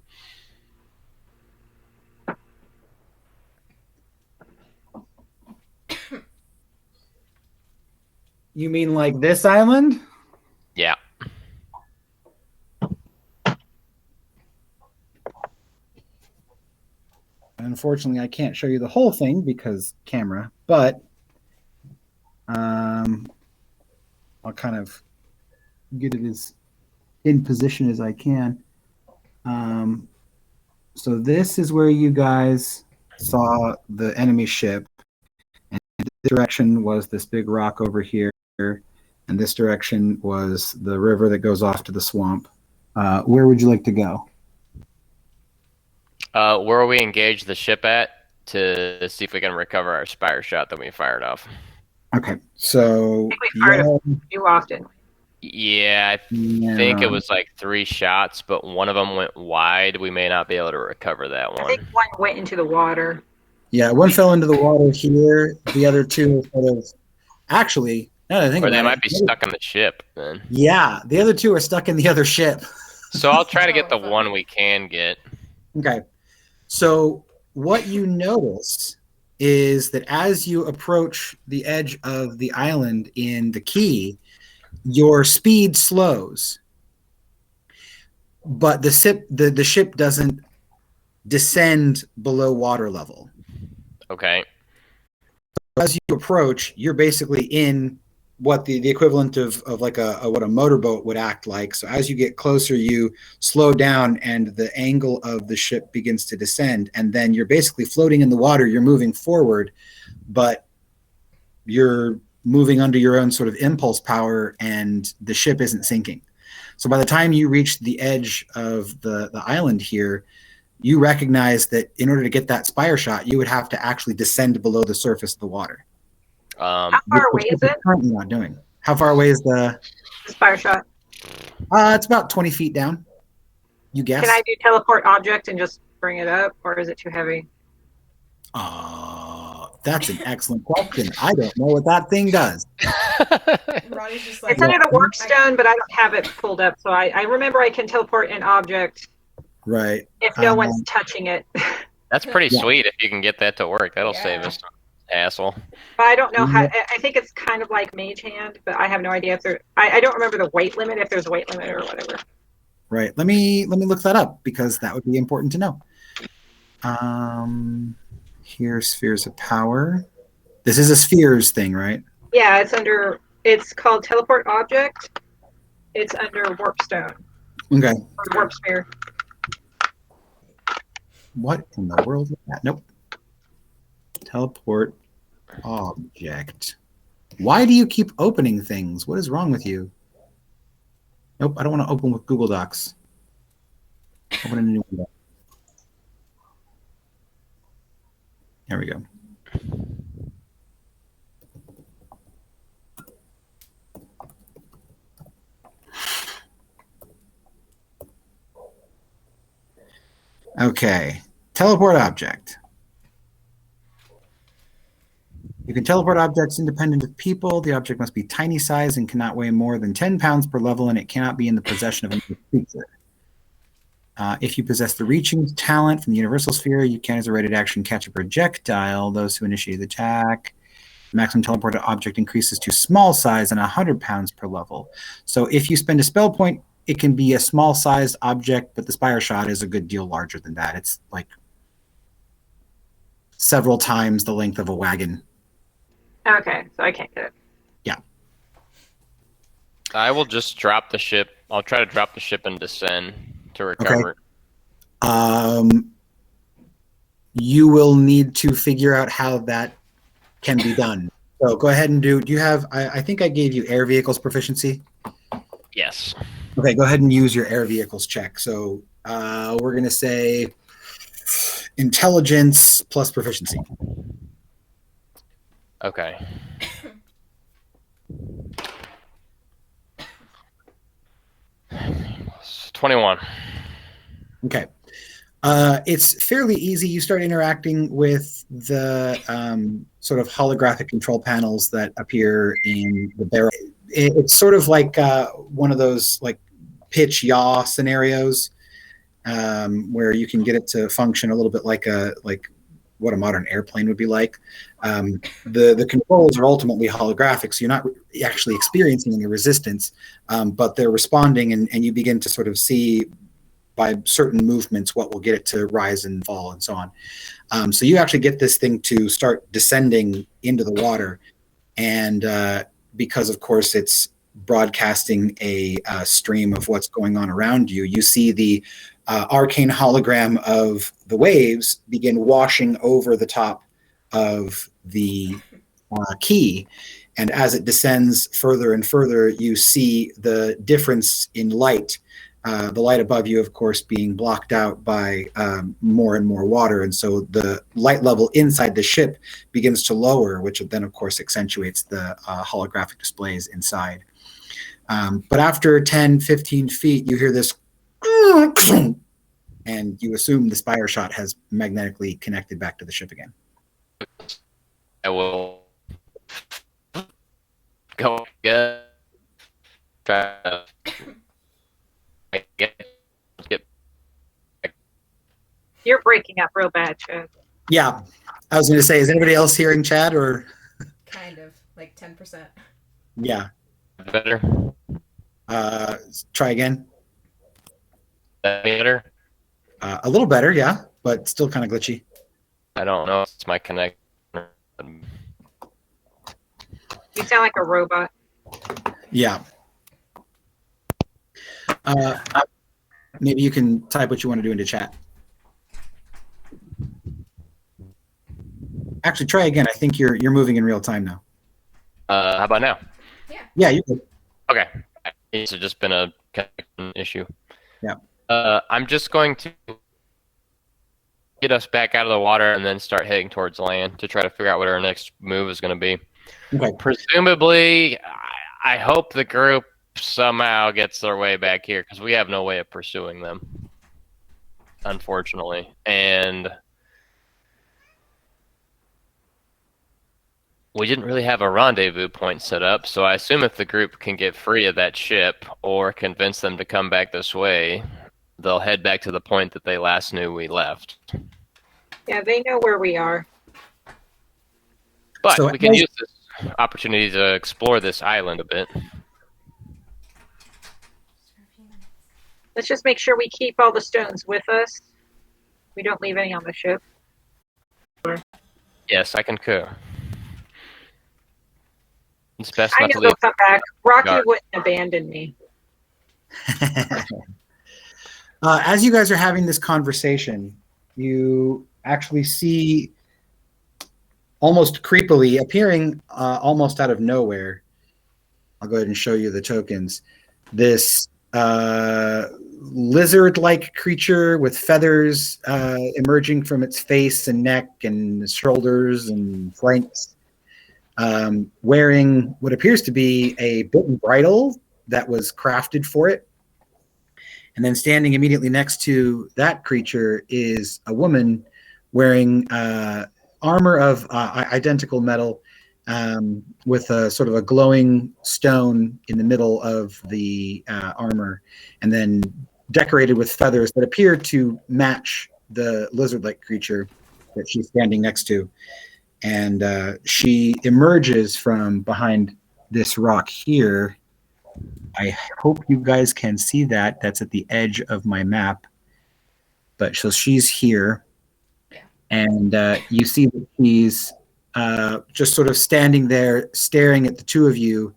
You mean like this island? Yeah. Unfortunately, I can't show you the whole thing because camera, but I'll kind of get it as in position as I can. So this is where you guys saw the enemy ship, and this direction was this big rock over here, and this direction was the river that goes off to the swamp. Where would you like to go? Where we engage the ship at to see if we can recover our spire shot that we fired off. Okay, so I think we fired a few often. Yeah, I think it was like 3 shots, but one of them went wide. We may not be able to recover that one. I think one went into the water. Yeah, one fell into the water here. The other two sort of actually. Now that I think Or they about might it, be stuck on the ship then. Yeah, the other two are stuck in the other ship. So I'll try to get the one we can get. Okay. So what you notice is that as you approach the edge of the island in the key, your speed slows, but the ship doesn't descend below water level. Okay. As you approach, you're basically in what the equivalent of like what a motorboat would act like. So as you get closer, you slow down and the angle of the ship begins to descend. And then you're basically floating in the water. You're moving forward, but you're moving under your own sort of impulse power and the ship isn't sinking. So by the time you reach the edge of the island here, you recognize that in order to get that spire shot, you would have to actually descend below the surface of the water. How far away is it? Currently not doing. How far away is the spire shot? It's about 20 feet down. You guess? Can I do teleport object and just bring it up, or is it too heavy? That's an excellent question. I don't know what that thing does. Ronnie's just like, It's under the warp stone, but I don't have it pulled up. So I remember I can teleport an object. Right. If no one's touching it. That's pretty sweet if you can get that to work. That'll save us hassle. But I don't know how. I think it's kind of like Mage Hand, but I have no idea if there. I don't remember the weight limit, if there's a weight limit or whatever. Right. Let me look that up because that would be important to know. Here's spheres of power. This is a spheres thing, right? Yeah, it's under. It's called teleport object. It's under warp stone. Okay. Or warp sphere. What in the world is that? Nope. Teleport object. Why do you keep opening things? What is wrong with you? Nope, I don't want to open with Google Docs. Open a new window. There we go. Okay, teleport object. You can teleport objects independent of people. The object must be tiny size and cannot weigh more than 10 pounds per level, and it cannot be in the possession of another creature. If you possess the reaching talent from the universal sphere, you can, as a rated action, catch a projectile. Those who initiate the attack. The maximum teleported object increases to small size and 100 pounds per level. So if you spend a spell point, it can be a small-sized object, but the spire shot is a good deal larger than that. It's like several times the length of a wagon. Okay, so I can't get it. Yeah. I will just drop the ship. I'll try to drop the ship and descend to recover. Okay. You will need to figure out how that can be done. So go ahead and do you have, I think I gave you air vehicles proficiency? Yes. Okay, go ahead and use your air vehicles check. So we're going to say intelligence plus proficiency. Okay. It's 21. Okay. It's fairly easy. You start interacting with the sort of holographic control panels that appear in the barrel. It's sort of like one of those like pitch yaw scenarios where you can get it to function a little bit like what a modern airplane would be like. The controls are ultimately holographic, so you're not actually experiencing any resistance, but they're responding, and you begin to sort of see by certain movements what will get it to rise and fall and so on. So you actually get this thing to start descending into the water, and because of course it's broadcasting a stream of what's going on around you. You see the arcane hologram of the waves begin washing over the top of the key. And as it descends further and further, you see the difference in light. The light above you, of course, being blocked out by more and more water. And so the light level inside the ship begins to lower, which then, of course, accentuates the holographic displays inside. But after 10, 15 feet, you hear this, and you assume the spire shot has magnetically connected back to the ship again. I will go again. Try to get You're breaking up real bad, Chad. Yeah, I was going to say, is anybody else hearing Chad or? Kind of, like 10%. Yeah. better. Try again. Better. A little better, yeah, but still kind of glitchy. I don't know. It's my connection. You sound like a robot. Yeah. Maybe you can type what you want to do into chat. Actually, try again. I think you're moving in real time now. How about now? Yeah, you're good. Okay. It's just been a connection issue. Yeah. I'm just going to get us back out of the water and then start heading towards land to try to figure out what our next move is going to be. Okay. Presumably, I hope the group somehow gets their way back here because we have no way of pursuing them, unfortunately. And we didn't really have a rendezvous point set up, so I assume if the group can get free of that ship or convince them to come back this way, they'll head back to the point that they last knew we left. Yeah, they know where we are. But So we can use this opportunity to explore this island a bit. Let's just make sure we keep all the stones with us. We don't leave any on the ship. Yes, I concur. It's best I not know to they'll leave. come back. Rocky Guard. wouldn't abandon me. As you guys are having this conversation, you actually see almost creepily appearing almost out of nowhere. I'll go ahead and show you the tokens. This lizard-like creature with feathers emerging from its face and neck and shoulders and flanks, wearing what appears to be a bitten bridle that was crafted for it. And then standing immediately next to that creature is a woman wearing armor of identical metal with a sort of a glowing stone in the middle of the armor, and then decorated with feathers that appear to match the lizard-like creature that she's standing next to. And she emerges from behind this rock here. I hope you guys can see that. That's at the edge of my map. But so she's here. And you see that she's just sort of standing there staring at the two of you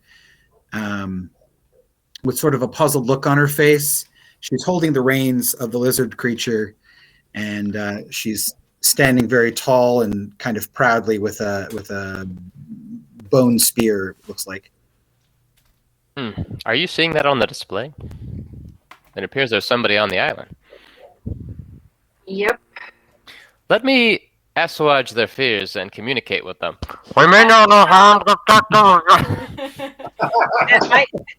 with sort of a puzzled look on her face. She's holding the reins of the lizard creature, and she's standing very tall and kind of proudly with a bone spear, looks like. Are you seeing that on the display? It appears there's somebody on the island. Yep. Let me assuage their fears and communicate with them. We may not know how to protect them.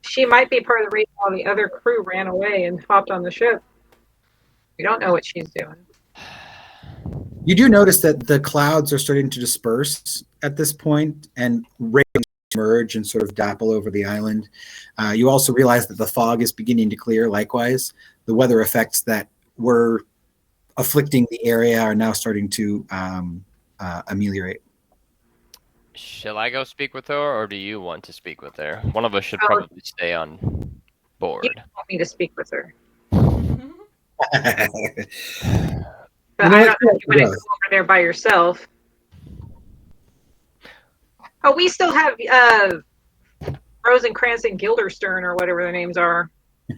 She might be part of the reason why the other crew ran away and hopped on the ship. We don't know what she's doing. You do notice that the clouds are starting to disperse at this point, and rays emerge and sort of dapple over the island. You also realize that the fog is beginning to clear likewise. The weather effects that were afflicting the area are now starting to ameliorate. Shall I go speak with her, or do you want to speak with her? One of us should probably stay on board. You don't want me to speak with her. You But know I what? don't know if you want to go over there by yourself. Oh, we still have Rosencrantz and Guildenstern or whatever their names are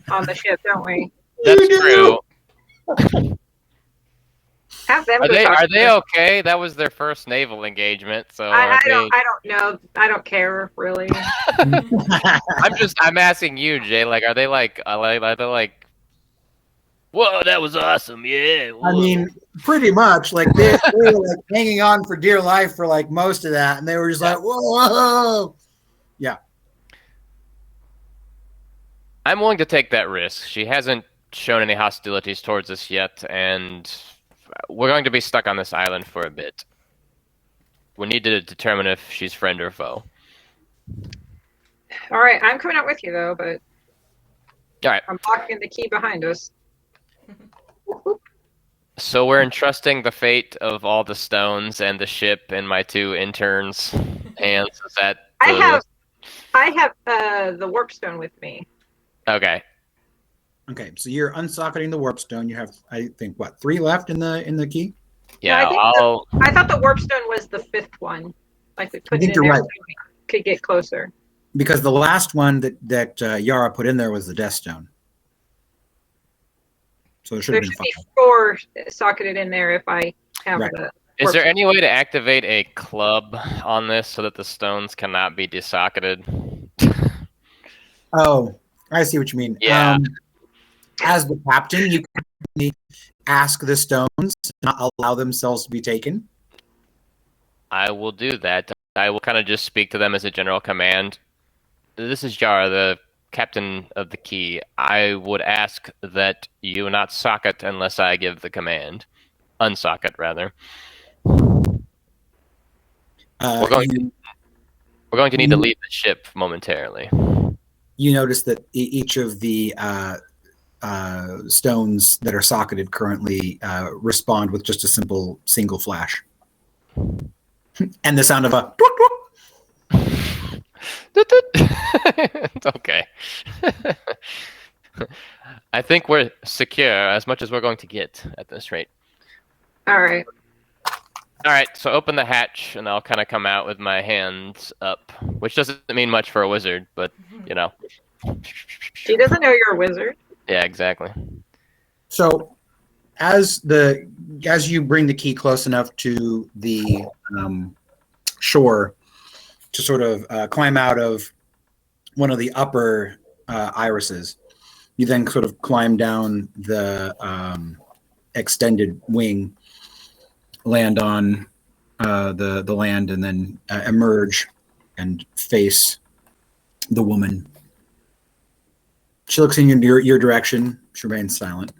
on the ship, don't we? That's true. Have them Are go they talk are to they us. okay? That was their first naval engagement, so I are they? don't know. I don't care really. I'm asking you, Jay. Like, are they like whoa, that was awesome, yeah. I Whoa. mean, pretty much. Like they were like hanging on for dear life for like most of that, and they were just like, whoa. Yeah. I'm willing to take that risk. She hasn't shown any hostilities towards us yet, and we're going to be stuck on this island for a bit. We need to determine if she's friend or foe. All right, I'm coming out with you though, but All right. I'm locking the key behind us. So we're entrusting the fate of all the stones and the ship in my 2 interns' hands. Is that I have the warp stone with me. okay? Okay, so you're unsocketing the warp stone. You have, I think, what, 3 left in the key? Yeah, I thought the warp stone was the 5th one. Like we put I think it in you're there right. so we could get closer. Because the last one that Yara put in there was the Death Stone. So it should There have been should be 5. 4 socketed in there if I have Right. the. is there any way to activate a club on this so that the stones cannot be desocketed? Oh, I see what you mean. Yeah. As the captain, you can ask the stones to not allow themselves to be taken. I will do that. I will kind of just speak to them as a general command. This is Jara, the captain of the key. I would ask that you not socket unless I give the command. Unsocket, rather. We're going to need to leave the ship momentarily. You notice that each of the stones that are socketed currently respond with just a simple single flash. And the sound of a "Toot, toot." It's okay. I think we're secure as much as we're going to get at this rate. All right. All right, so open the hatch, and I'll kind of come out with my hands up, which doesn't mean much for a wizard, but, you know. He doesn't know you're a wizard. Yeah, exactly. So as you bring the key close enough to the shore to sort of climb out of one of the upper irises, you then sort of climb down the extended wing, land on the land, and then emerge and face the woman. She looks in your direction. She remains silent.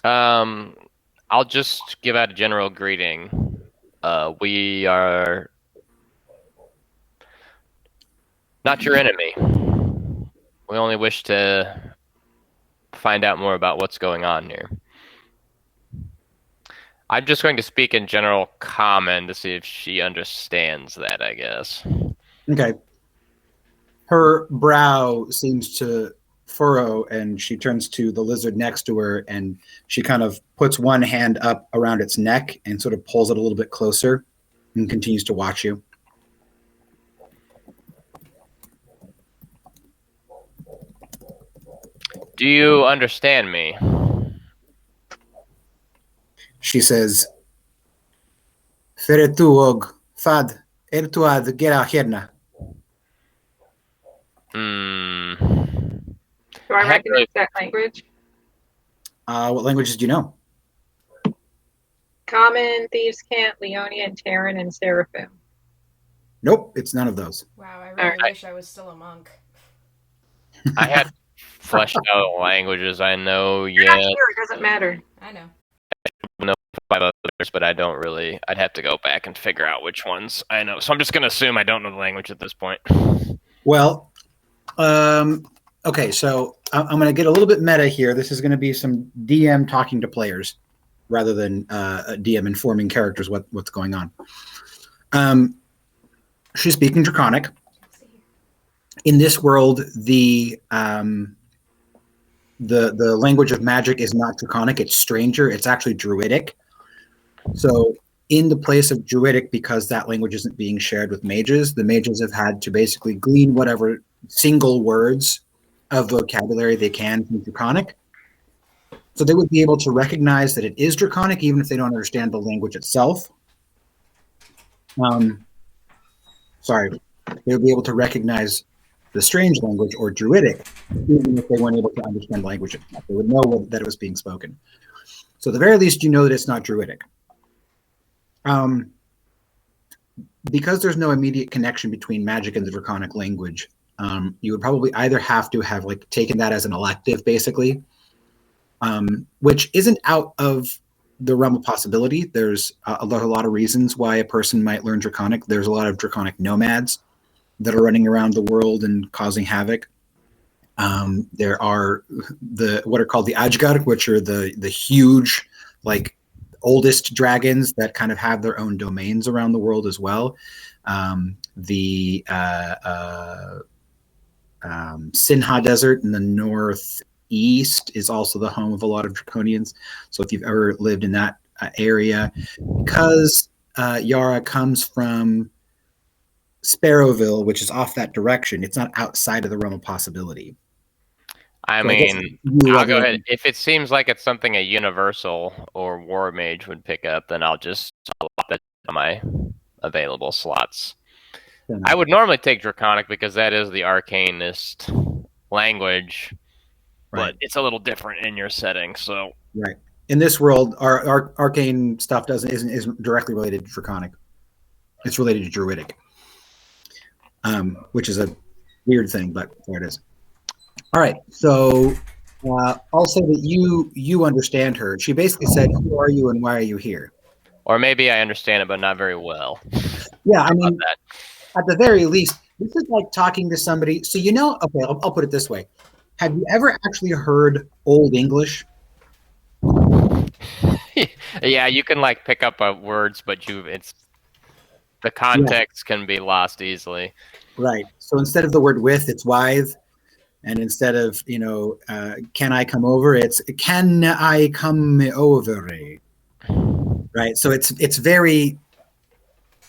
I'll just give out a general greeting. We are not your enemy. We only wish to find out more about what's going on here. I'm just going to speak in general common to see if she understands that, I guess. Okay. Her brow seems to furrow, and she turns to the lizard next to her, and she kind of puts one hand up around its neck and sort of pulls it a little bit closer and continues to watch you. Do you understand me? She says, Feretuog fad ertuad gera herna. Do I recognize that language? What languages do you know? Common, Thieves' Cant, Leonian, Terran, and Seraphim. Nope, it's none of those. Wow, I really wish I was still a monk. I had fleshed out languages I know You're yet. not here, it doesn't matter. I know. Know 5 others, but I don't really. I'd have to go back and figure out which ones I know. So I'm just going to assume I don't know the language at this point. Well, okay, so I'm going to get a little bit meta here. This is going to be some DM talking to players rather than a DM informing characters what's going on. She's speaking Draconic. In this world, the language of magic is not Draconic. It's Stranger. It's actually Druidic. So in the place of Druidic, because that language isn't being shared with mages, the mages have had to basically glean whatever single words of vocabulary they can from Draconic. So they would be able to recognize that it is Draconic, even if they don't understand the language itself. Sorry, they would be able to recognize the strange language or Druidic, even if they weren't able to understand language itself. They would know that it was being spoken. So at the very least, you know that it's not Druidic. Because there's no immediate connection between magic and the Draconic language, you would probably either have to have like taken that as an elective, basically, which isn't out of the realm of possibility. There's a lot of reasons why a person might learn Draconic. There's a lot of Draconic nomads that are running around the world and causing havoc. There are what are called the Ajgar, which are the huge, like, oldest dragons that kind of have their own domains around the world as well. The Sinha Desert in the northeast is also the home of a lot of draconians. So if you've ever lived in that area, because Yara comes from Sparrowville, which is off that direction, it's not outside of the realm of possibility. I So mean, you, I'll go ahead. If it seems like it's something a Universal or War Mage would pick up, then I'll just allot that on my available slots. I would normally take Draconic because that is the arcanist language, Right. but it's a little different in your setting. So Right. In this world, our arcane stuff isn't directly related to Draconic. It's related to Druidic, which is a weird thing, but there it is. All right, so I'll say that you understand her. She basically said, "Who are you and why are you here?" Or maybe I understand it, but not very well. Yeah, I mean, at the very least, this is like talking to somebody. So okay, I'll put it this way: have you ever actually heard Old English? Yeah, you can like pick up words, but the context can be lost easily. Right. So instead of the word "with," it's "withe." And instead of, can I come over? It's can I come over? Right. So it's very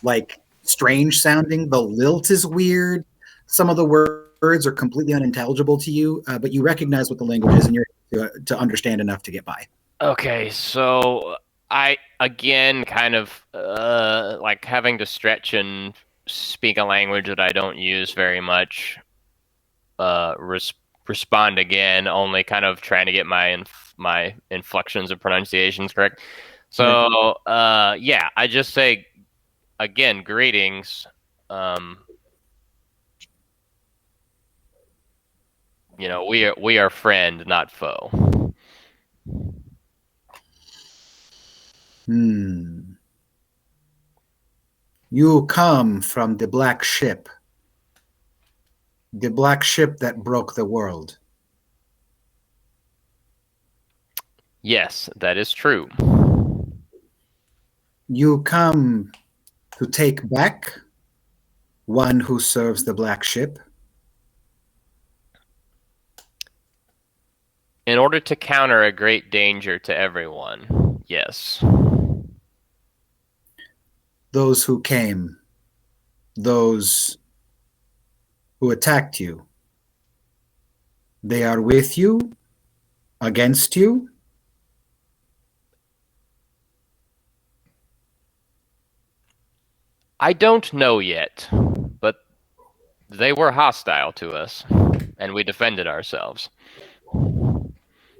like strange sounding. The lilt is weird. Some of the words are completely unintelligible to you, but you recognize what the language is and you're to understand enough to get by. Okay, so I again kind of like having to stretch and speak a language that I don't use very much. Respond again, only kind of trying to get my inflections and pronunciations correct. So yeah, I just say again, greetings. We are friend, not foe. You come from the black ship. The black ship that broke the world. Yes, that is true. You come to take back one who serves the black ship. In order to counter a great danger to everyone, yes. Those who came, those who attacked you, they are with you, against you. I don't know yet, but they were hostile to us, and we defended ourselves.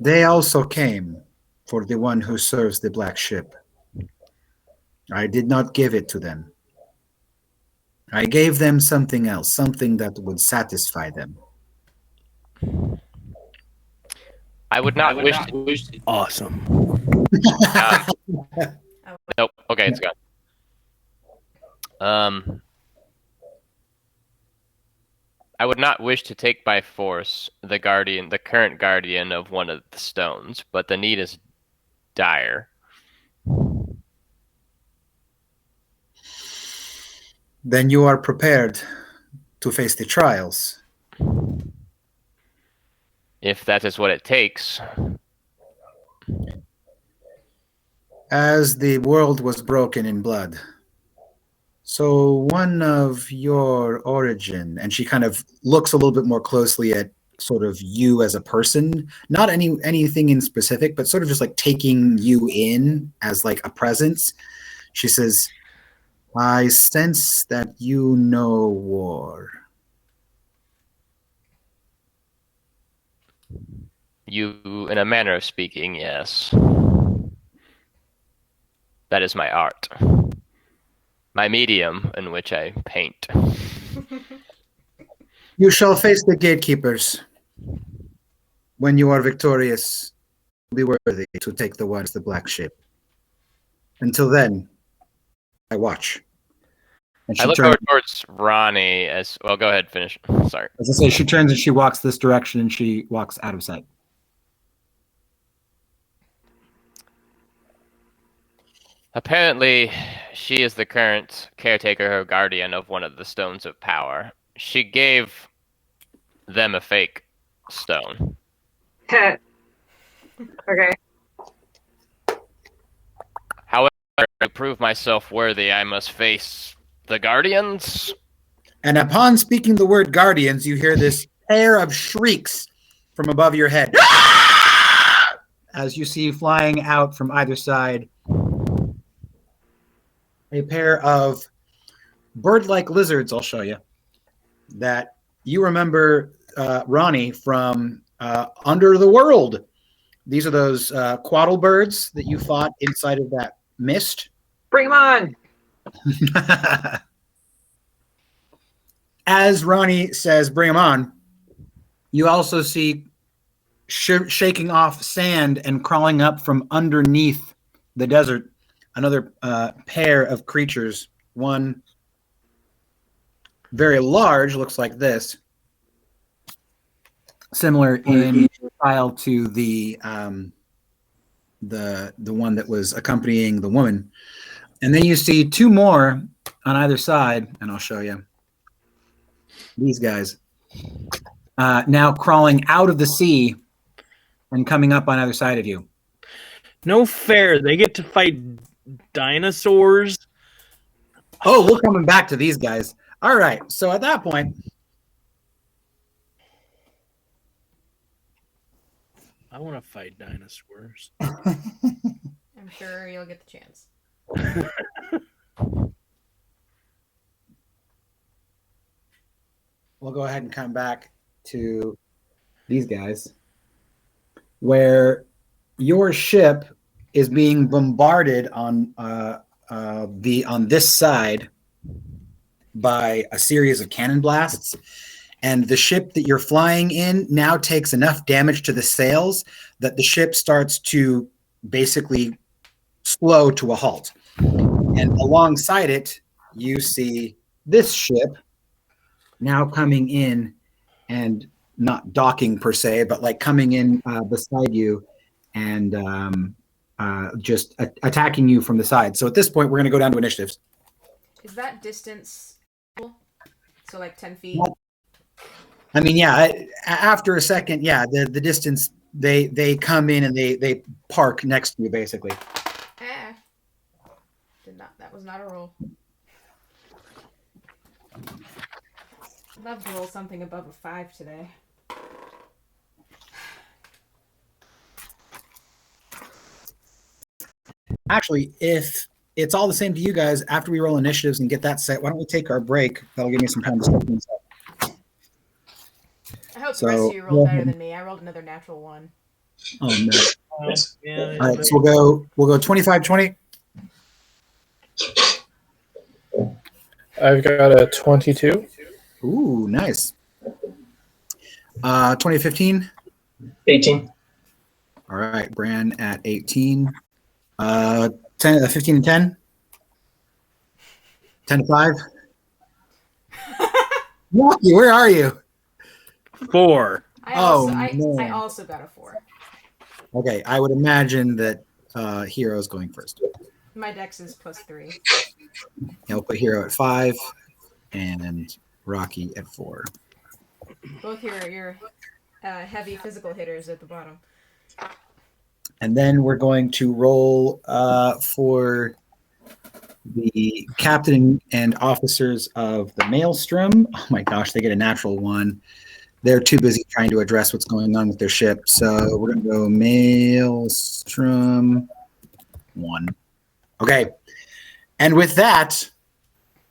They also came for the one who serves the black ship. I did not give it to them. I gave them something else, something that would satisfy them. I would not wish to... Awesome. Nope. Okay, it's gone. I would not wish to take by force the current guardian of one of the stones, but the need is dire. Then you are prepared to face the trials. If that is what it takes. as the world was broken in blood. So one of your origin, and she kind of looks a little bit more closely at sort of you as a person, not anything in specific, but sort of just like taking you in as like a presence. She says, I sense that you know war. You, in a manner of speaking, yes. That is my art. My medium in which I paint. You shall face the gatekeepers. When you are victorious, be worthy to take the one the black ship. Until then, I watch. And I she look turns. over towards Ronnie as well. Go ahead, finish. Sorry. As I say, she turns and she walks this direction, and she walks out of sight. Apparently, she is the current caretaker or guardian of one of the stones of power. She gave them a fake stone. Okay. However, to prove myself worthy, I must face the guardians. And upon speaking the word guardians, you hear this pair of shrieks from above your head. As you see flying out from either side a pair of bird-like lizards, I'll show you, that you remember, Ronnie, from Under the World. These are those quaddle birds that you fought inside of that mist. Bring 'em on. As Ronnie says, bring them on, you also see shaking off sand and crawling up from underneath the desert another pair of creatures. One very large, looks like this, similar in style to the one that was accompanying the woman. And then you see two more on either side, and I'll show you. These guys now crawling out of the sea and coming up on either side of you. No fair. They get to fight dinosaurs. Oh, we're coming back to these guys. All right. So at that point, I want to fight dinosaurs. I'm sure you'll get the chance. we'll go ahead and come back to these guys, where your ship is being bombarded on this side by a series of cannon blasts, and the ship that you're flying in now takes enough damage to the sails that the ship starts to basically slow to a halt. And alongside it, you see this ship now coming in, and not docking per se, but like coming in beside you and just attacking you from the side. So at this point, we're going to go down to initiatives. Is that distance? So like 10 feet? I mean, yeah, after a second, yeah, the distance, they come in and they park next to you, basically. That was not a roll. I'd love to roll something above a 5 today. Actually, if it's all the same to you guys, after we roll initiatives and get that set, why don't we take our break? That'll give me some time to start things up. I hope the rest of you rolled better than me. I rolled another natural 1. Oh no! Yes. Yeah, All right, so we'll go 25-20. I've got a 22. Ooh, nice. 2015. 18. All right, Bran at 18. 15 and 10. 10 to 5. Rocky, where are you? 4. I man. also got a 4. Okay, I would imagine that Hero's going first. My dex is +3. I'll put Hero at 5 and Rocky at 4. Both your heavy physical hitters at the bottom. And then we're going to roll for the captain and officers of the Maelstrom. Oh my gosh, they get a natural 1. They're too busy trying to address what's going on with their ship. So we're going to go Maelstrom 1. Okay. And with that,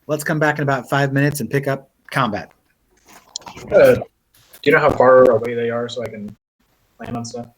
let's come back in about 5 minutes and pick up combat. Do you know how far away they are so I can plan on stuff?